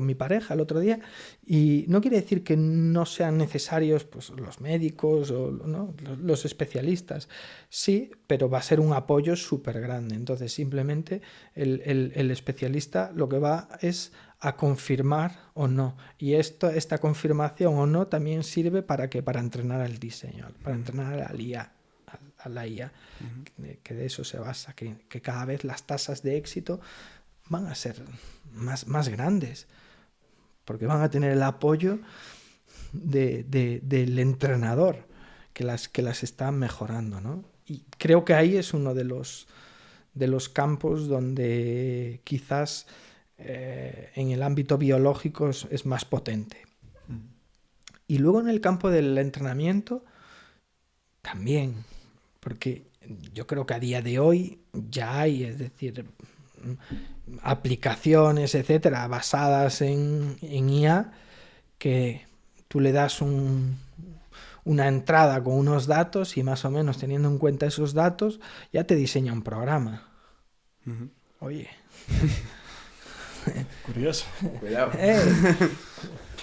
mi pareja el otro día, y no quiere decir que no sean necesarios pues, los médicos o ¿no? los especialistas. Sí, pero va a ser un apoyo súper grande. Entonces, simplemente el especialista lo que va es a confirmar o no. Y esta confirmación o no también sirve para entrenar al diseño, para entrenar a la IA, que de eso se basa, que cada vez las tasas de éxito van a ser más grandes, porque van a tener el apoyo del entrenador que las está mejorando, ¿no? Y creo que ahí es uno de los campos donde quizás en el ámbito biológico es más potente. Y luego en el campo del entrenamiento también. Porque yo creo que a día de hoy ya hay, es decir, aplicaciones, etcétera, basadas en IA, que tú le das una entrada con unos datos y más o menos teniendo en cuenta esos datos ya te diseña un programa. Ujú. Oye, Curioso. Cuidado.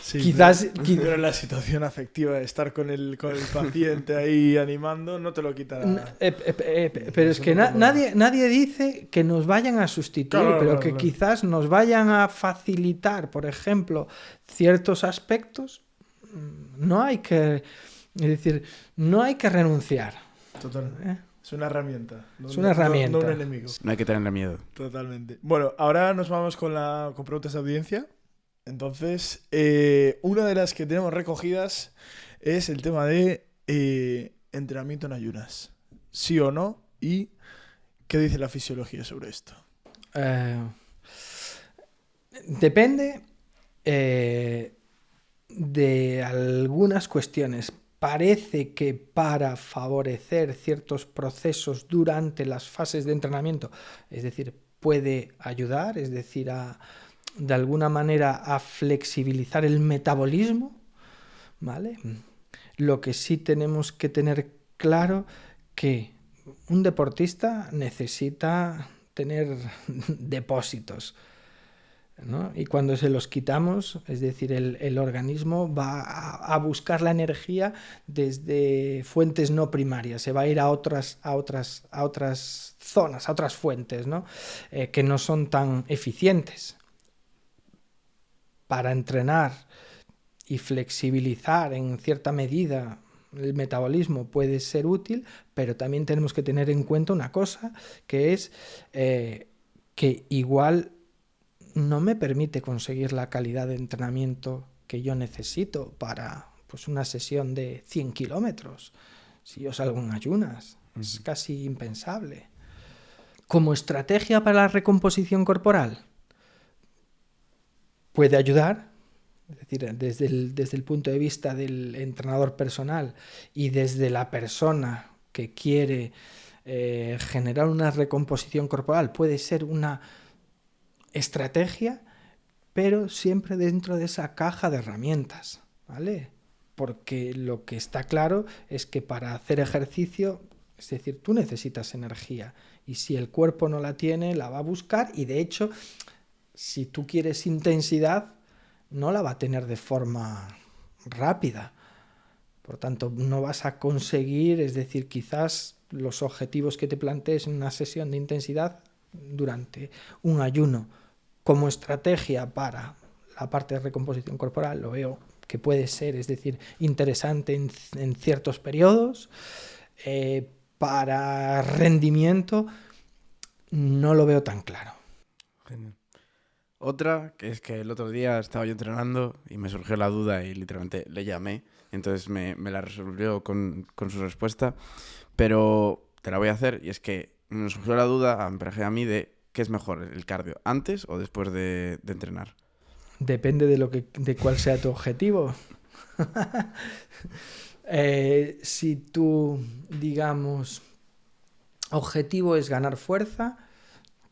Sí, quizás... pero la situación afectiva de estar con el paciente ahí animando no te lo quitará. pero es que nadie dice que nos vayan a sustituir, Claro, pero claro, que claro. quizás nos vayan a facilitar, por ejemplo, ciertos aspectos. No hay que, es decir, no hay que renunciar. Total. ¿eh? Es una herramienta. Es una herramienta. No un enemigo. No hay que tenerle miedo. Totalmente. Bueno, ahora nos vamos con preguntas de audiencia. Entonces, una de las que tenemos recogidas es el tema de entrenamiento en ayunas. ¿Sí o no? ¿Y qué dice la fisiología sobre esto? Depende de algunas cuestiones. Parece que para favorecer ciertos procesos durante las fases de entrenamiento, es decir, puede ayudar, es decir, de alguna manera a flexibilizar el metabolismo, ¿vale? Lo que sí tenemos que tener claro que un deportista necesita tener depósitos, ¿no? Y cuando se los quitamos, es decir, el organismo va a buscar la energía desde fuentes no primarias, se va a ir a otras zonas, a otras fuentes, ¿no? Que no son tan eficientes. Para entrenar y flexibilizar en cierta medida el metabolismo puede ser útil, pero también tenemos que tener en cuenta una cosa, que es que igual no me permite conseguir la calidad de entrenamiento que yo necesito para pues, una sesión de 100 kilómetros. Si yo salgo en ayunas, es casi impensable. Como estrategia para la recomposición corporal, puede ayudar, es decir, desde el punto de vista del entrenador personal y desde la persona que quiere generar una recomposición corporal, puede ser una estrategia, pero siempre dentro de esa caja de herramientas, ¿vale? Porque lo que está claro es que para hacer ejercicio, es decir, tú necesitas energía y si el cuerpo no la tiene, la va a buscar y de hecho, si tú quieres intensidad, no la va a tener de forma rápida. Por tanto, no vas a conseguir, es decir, quizás los objetivos que te plantees en una sesión de intensidad durante un ayuno como estrategia para la parte de recomposición corporal lo veo que puede ser, es decir, interesante en ciertos periodos. Para rendimiento no lo veo tan claro. Genial. Otra, que es que el otro día estaba yo entrenando y me surgió la duda y literalmente le llamé. Entonces me la resolvió con su respuesta. Pero te la voy a hacer y es que me surgió la duda a mi pareja y a mí de ¿qué es mejor, el cardio, antes o después de entrenar? Depende de cuál sea tu objetivo. Si tu, digamos, objetivo es ganar fuerza,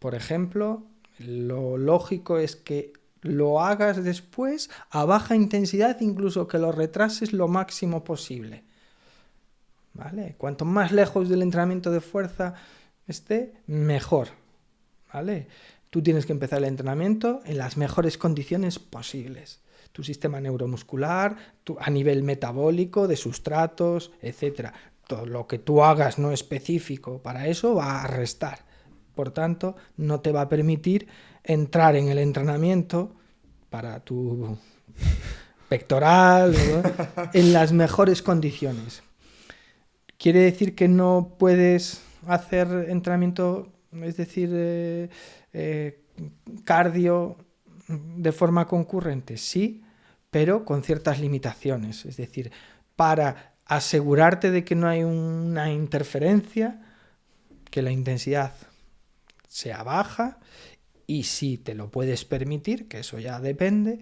por ejemplo, lo lógico es que lo hagas después a baja intensidad, incluso que lo retrases lo máximo posible. ¿Vale? Cuanto más lejos del entrenamiento de fuerza esté, mejor. ¿Vale? Tú tienes que empezar el entrenamiento en las mejores condiciones posibles. Tu sistema neuromuscular, a nivel metabólico, de sustratos, etc. Todo lo que tú hagas no específico para eso va a restar. Por tanto, no te va a permitir entrar en el entrenamiento para tu pectoral, ¿no? En las mejores condiciones. ¿Quiere decir que no puedes hacer entrenamiento, es decir, cardio de forma concurrente? Sí, pero con ciertas limitaciones. Es decir, para asegurarte de que no hay una interferencia, que la intensidad sea baja y si te lo puedes permitir, que eso ya depende,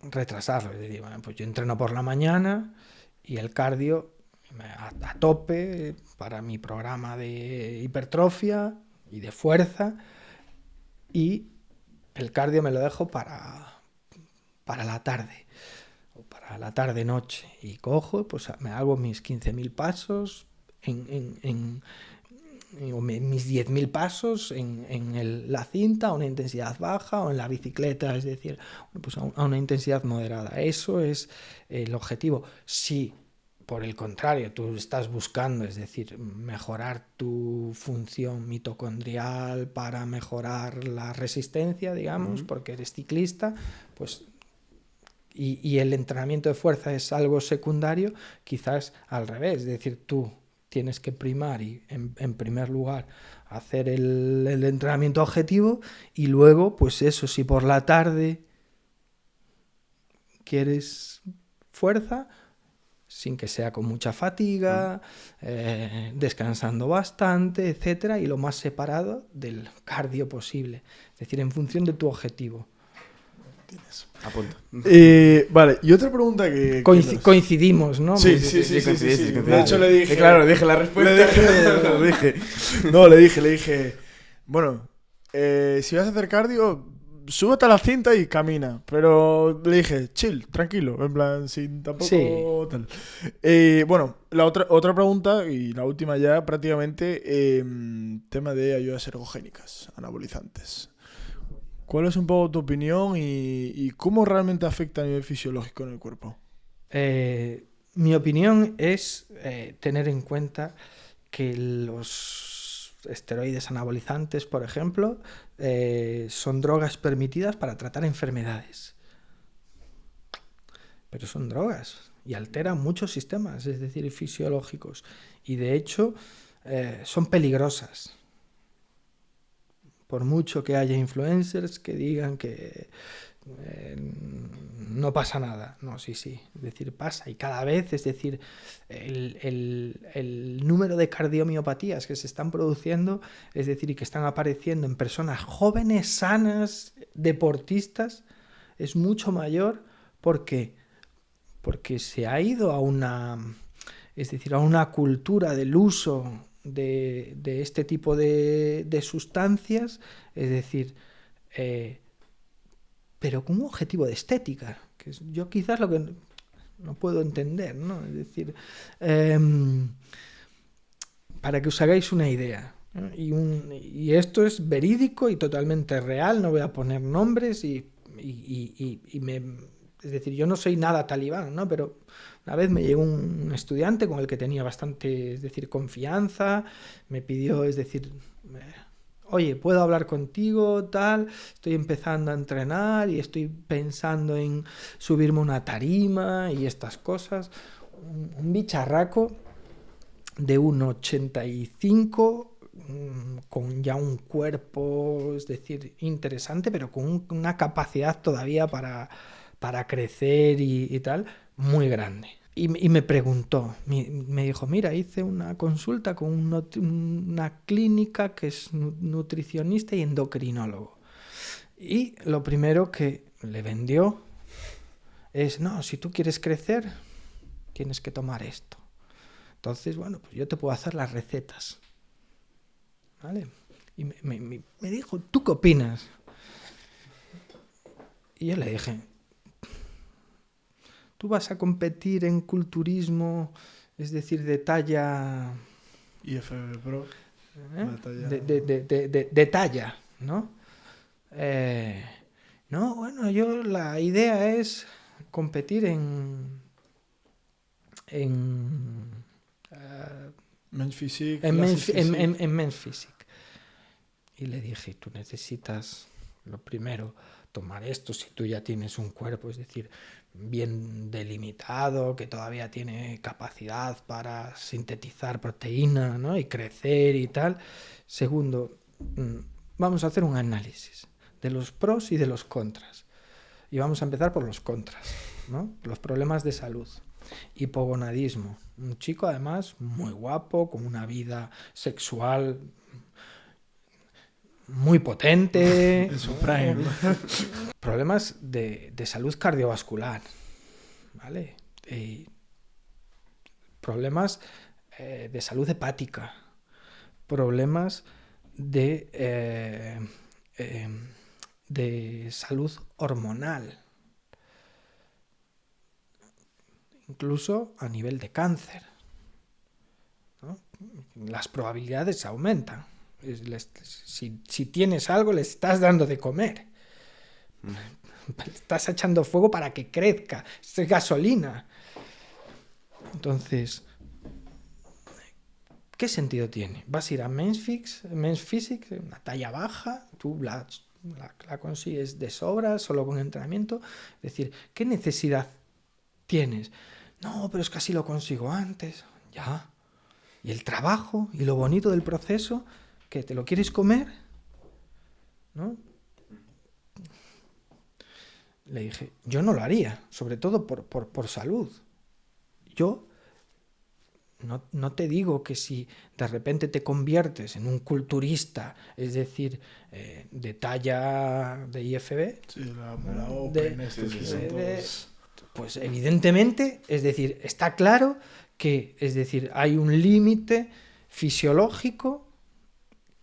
retrasarlo. Es decir, bueno, pues yo entreno por la mañana y el cardio a tope para mi programa de hipertrofia y de fuerza, y el cardio me lo dejo para la tarde o para la tarde-noche, y cojo, pues me hago mis 15.000 pasos o mis 10.000 pasos en la cinta a una intensidad baja, o en la bicicleta, es decir, pues a una intensidad moderada. Eso es el objetivo. Si por el contrario tú estás buscando, es decir, mejorar tu función mitocondrial para mejorar la resistencia, digamos, porque eres ciclista, pues y el entrenamiento de fuerza es algo secundario, quizás al revés, es decir, tú tienes que primar y en primer lugar hacer el entrenamiento objetivo, y luego, pues eso, si por la tarde quieres fuerza, sin que sea con mucha fatiga, descansando bastante, etcétera, y lo más separado del cardio posible, es decir, en función de tu objetivo. Apunto. Vale, y otra pregunta que... Coincidimos, ¿no? Sí. De hecho le dije... Claro, dije la respuesta. Lo dije. No, le dije... Bueno, si vas a hacer cardio, súbete a la cinta y camina. Pero le dije, chill, tranquilo, en plan, sin tampoco tal. Bueno, la otra pregunta, y la última ya prácticamente, tema de ayudas ergogénicas, anabolizantes. ¿Cuál es un poco tu opinión y cómo realmente afecta a nivel fisiológico en el cuerpo? Mi opinión es tener en cuenta que los esteroides anabolizantes, por ejemplo, son drogas permitidas para tratar enfermedades. Pero son drogas y alteran muchos sistemas, es decir, fisiológicos. Y de hecho, son peligrosas. Por mucho que haya influencers que digan que no pasa nada. No, sí. Es decir, pasa. Y cada vez, es decir, el número de cardiomiopatías que se están produciendo, es decir, y que están apareciendo en personas jóvenes, sanas, deportistas, es mucho mayor. ¿Por qué? Porque se ha ido a una cultura del uso de este tipo de sustancias, es decir, pero con un objetivo de estética, que es yo quizás lo que no puedo entender, ¿no? Es decir, para que os hagáis una idea, ¿no? Y esto es verídico y totalmente real, no voy a poner nombres es decir, yo no soy nada talibán, ¿no? Pero una vez me llegó un estudiante con el que tenía bastante, es decir, confianza, me pidió, es decir, oye, ¿puedo hablar contigo? Tal, estoy empezando a entrenar y estoy pensando en subirme a una tarima y estas cosas. Un bicharraco de 1,85, con ya un cuerpo, es decir, interesante, pero con una capacidad todavía para crecer y tal, muy grande. Y me preguntó, me dijo, mira, hice una consulta con una clínica que es nutricionista y endocrinólogo. Y lo primero que le vendió es, no, si tú quieres crecer, tienes que tomar esto. Entonces, bueno, pues yo te puedo hacer las recetas. ¿Vale? Y me dijo, ¿tú qué opinas? Y yo le dije, tú vas a competir en culturismo, es decir, de talla... IFBB Pro. De talla, ¿no? No, bueno, la idea es competir en Men's Physique. En Men's Physique. Y le dije, tú necesitas, lo primero, tomar esto si tú ya tienes un cuerpo, es decir, bien delimitado, que todavía tiene capacidad para sintetizar proteína, ¿no? Y crecer y tal. Segundo, vamos a hacer un análisis de los pros y de los contras. Y vamos a empezar por los contras, ¿no? Los problemas de salud. Hipogonadismo. Un chico, además, muy guapo, con una vida sexual muy potente. En su prime. Problemas de salud cardiovascular, ¿vale? problemas de salud hepática, problemas de salud hormonal, incluso a nivel de cáncer, ¿no? Las probabilidades aumentan. Si tienes algo, le estás dando de comer. Le estás echando fuego para que crezca. Es gasolina. Entonces, ¿qué sentido tiene? Vas a ir a Men's Physique, una talla baja, tú la consigues de sobra, solo con entrenamiento. Es decir, ¿qué necesidad tienes? No, pero es que así lo consigo antes. Ya. ¿Y el trabajo? ¿Y lo bonito del proceso? ¿Que te lo quieres comer? ¿No? Le dije, yo no lo haría, sobre todo por salud. Yo no te digo que si de repente te conviertes en un culturista, es decir, de talla de IFB, Sí, la Open, pues evidentemente, es decir, está claro que, es decir, hay un límite fisiológico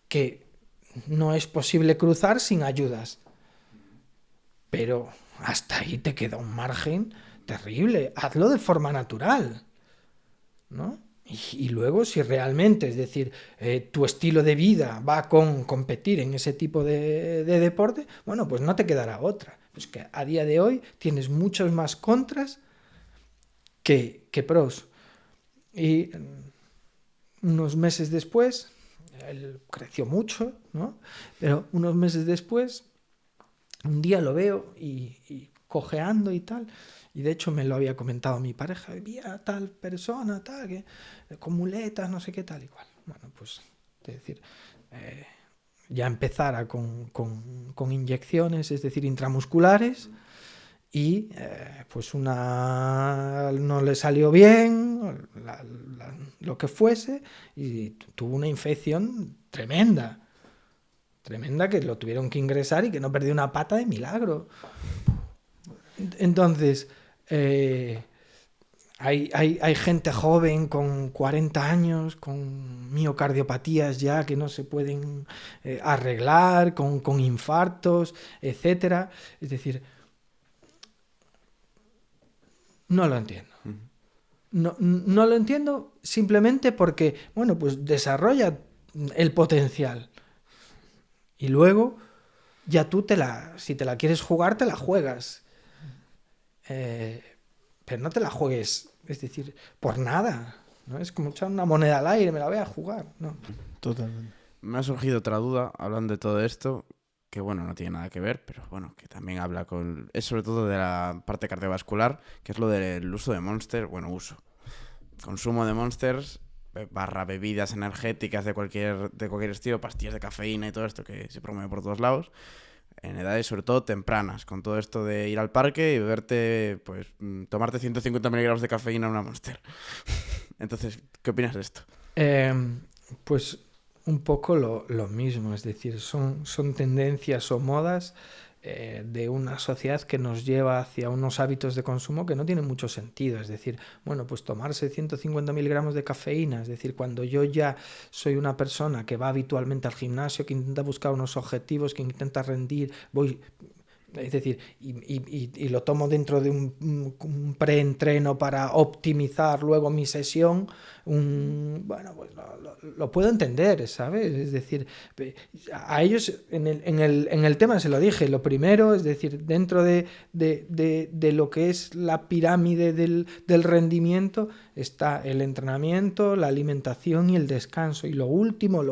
que no es posible cruzar sin ayudas. Pero hasta ahí te queda un margen terrible. Hazlo de forma natural, ¿no? Y luego, si realmente, es decir, tu estilo de vida va con competir en ese tipo de deporte, bueno, pues no te quedará otra. Pues que a día de hoy tienes muchos más contras que pros. Y unos meses después, él creció mucho, ¿no? Pero unos meses después, un día lo veo y cojeando y tal, y de hecho me lo había comentado mi pareja, vi a tal persona, tal, que, con muletas, no sé qué, tal y cual. Bueno, pues, es decir, ya empezara con inyecciones, es decir, intramusculares, y pues una no le salió bien, lo que fuese, y tuvo una infección tremenda que lo tuvieron que ingresar y que no perdió una pata de milagro. Entonces, hay gente joven con 40 años, con miocardiopatías ya que no se pueden arreglar, con infartos, etcétera. Es decir, no lo entiendo. No lo entiendo simplemente porque, bueno, pues desarrolla el potencial. Y luego, ya tú si te la quieres jugar, te la juegas. Pero no te la juegues, es decir, por nada. ¿No? Es como echar una moneda al aire, me la voy a jugar. No. Totalmente. Me ha surgido otra duda hablando de todo esto, que bueno, no tiene nada que ver, pero bueno, que también habla con... Es sobre todo de la parte cardiovascular, que es lo del uso de Monster, consumo de Monsters, barra bebidas energéticas de cualquier estilo, pastillas de cafeína y todo esto que se promueve por todos lados, en edades sobre todo tempranas, con todo esto de ir al parque y beberte, pues, tomarte 150 miligramos de cafeína en una Monster. Entonces, ¿qué opinas de esto? Pues un poco lo mismo, es decir, son tendencias o modas de una sociedad que nos lleva hacia unos hábitos de consumo que no tienen mucho sentido. Es decir, bueno, pues tomarse 150 miligramos de cafeína, es decir, cuando yo ya soy una persona que va habitualmente al gimnasio, que intenta buscar unos objetivos, que intenta rendir, es decir, y lo tomo dentro de un preentreno para optimizar luego mi sesión, bueno, pues lo puedo entender, ¿sabes? Es decir, a ellos en el tema se lo dije, lo primero, es decir, dentro de lo que es la pirámide del rendimiento está el entrenamiento, la alimentación y el descanso, y lo último,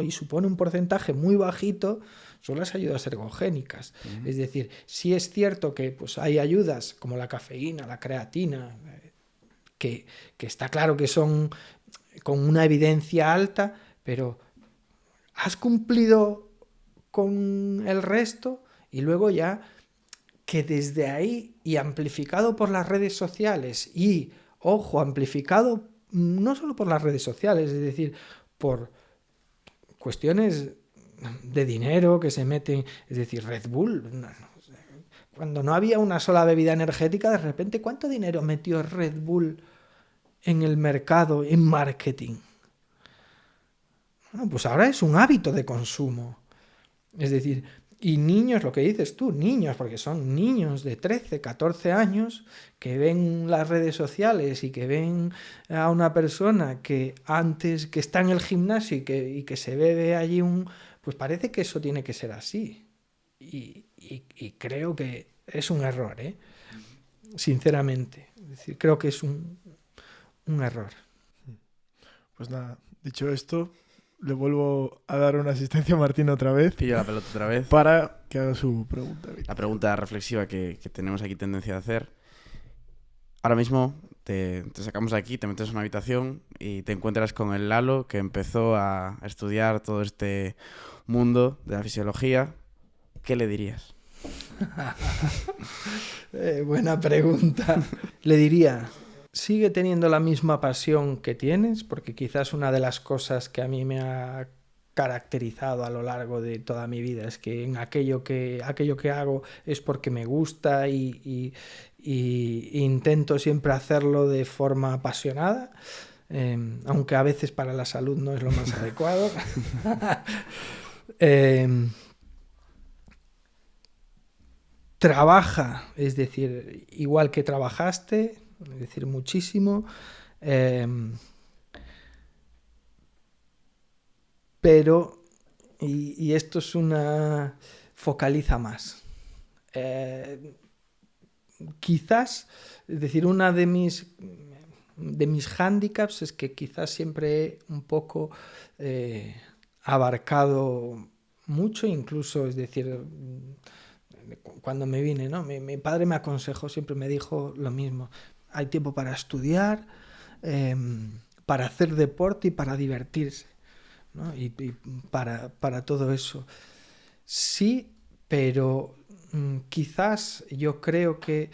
y supone un porcentaje muy bajito, son las ayudas ergogénicas. Es decir, sí es cierto que pues, hay ayudas como la cafeína, la creatina, que está claro que son con una evidencia alta, pero has cumplido con el resto y luego ya que desde ahí y amplificado por las redes sociales y, ojo, amplificado no solo por las redes sociales, es decir, por cuestiones de dinero que se meten, es decir, Red Bull, cuando no había una sola bebida energética, de repente, ¿cuánto dinero metió Red Bull en el mercado, en marketing. Bueno, pues ahora es un hábito de consumo. Es decir, y niños, lo que dices tú, niños, porque son niños de 13, 14 años que ven las redes sociales y que ven a una persona que antes, que está en el gimnasio y que se bebe allí pues parece que eso tiene que ser así. Y creo que es un error, sinceramente. Es decir, creo que es un error. Pues nada, dicho esto, le vuelvo a dar una asistencia a Martín otra vez. Pillo la pelota otra vez. Para que haga su pregunta. La pregunta reflexiva que tenemos aquí tendencia a hacer. Ahora mismo te sacamos de aquí, te metes en una habitación y te encuentras con el Lalo que empezó a estudiar todo este mundo de la fisiología. ¿Qué le dirías? Buena pregunta. Le diría, sigue teniendo la misma pasión que tienes, porque quizás una de las cosas que a mí me ha caracterizado a lo largo de toda mi vida es que en aquello que hago es porque me gusta y intento siempre hacerlo de forma apasionada, aunque a veces para la salud no es lo más adecuado. Trabaja, es decir, igual que trabajaste, es decir, muchísimo, pero, y esto es focaliza más. Quizás, es decir, una de mis hándicaps es que quizás siempre he un poco abarcado mucho, incluso, es decir, cuando me vine, ¿no? Mi padre me aconsejó, siempre me dijo lo mismo. Hay tiempo para estudiar, para hacer deporte y para divertirse, ¿no? Y para todo eso. Sí, pero quizás yo creo que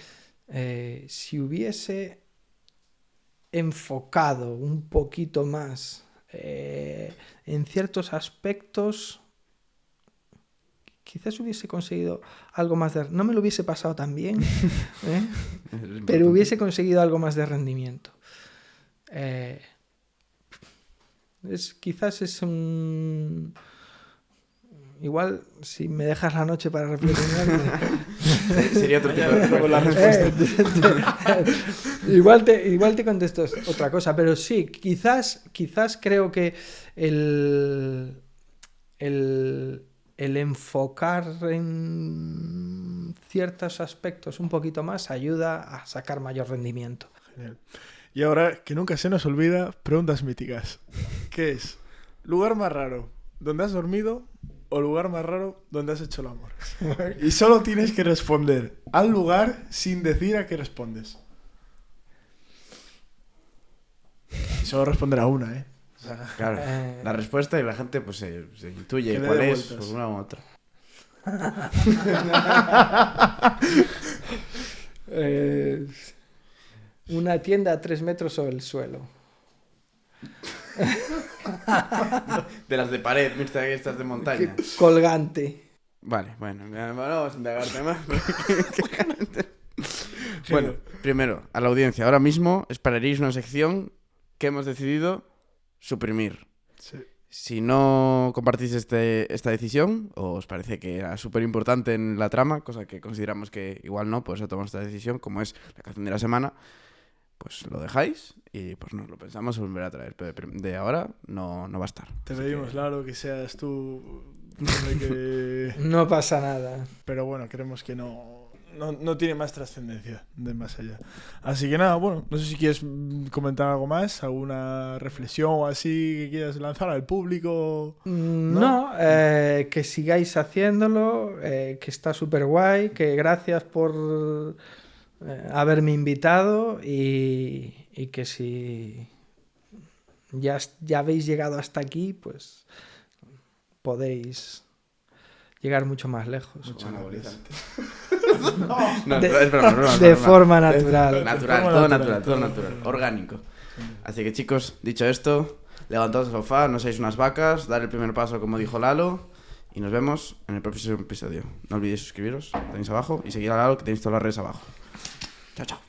si hubiese enfocado un poquito más en ciertos aspectos, quizás hubiese conseguido algo más de... No me lo hubiese pasado tan bien, pero hubiese conseguido algo más de rendimiento. Quizás es un... Igual, si me dejas la noche para reflexionar... Sería otro tipo de la respuesta. igual te contesto otra cosa, pero sí, quizás creo que el enfocar en ciertos aspectos un poquito más ayuda a sacar mayor rendimiento. Genial. Y ahora, que nunca se nos olvida, preguntas míticas. ¿Qué es? ¿Lugar más raro donde has dormido o lugar más raro donde has hecho el amor? Y solo tienes que responder al lugar sin decir a qué respondes. Y solo responder a una, ¿eh? O sea, claro, la respuesta y la gente pues se intuye cuál es por una u otra. Una tienda a 3 metros sobre el suelo. De las de pared, mixta que estas de montaña. Colgante. Vale, bueno, vamos a indagarte más. Bueno, primero, a la audiencia, ahora mismo esperaréis una sección que hemos decidido suprimir. Sí. Si no compartís esta decisión, o os parece que era súper importante en la trama, cosa que consideramos que igual no, pues tomamos esta decisión, como es la canción de la semana, pues lo dejáis y pues nos lo pensamos volver a traer. Pero de ahora no va a estar. Te pedimos, claro, que seas tú... que... No pasa nada. Pero bueno, creemos que no tiene más trascendencia de más allá. Así que nada, bueno, no sé si quieres comentar algo más, alguna reflexión o así que quieras lanzar al público. No, que sigáis haciéndolo, que está súper guay, que gracias por haberme invitado y que si ya habéis llegado hasta aquí, pues podéis llegar mucho más lejos. Mucho más. De forma natural. Todo natural, orgánico. Así que chicos, dicho esto, levantaos del sofá, no seáis unas vacas, dar el primer paso como dijo Lalo y nos vemos en el próximo episodio. No olvidéis suscribiros, tenéis abajo, y seguir a Lalo que tenéis todas las redes abajo. Chao, chao.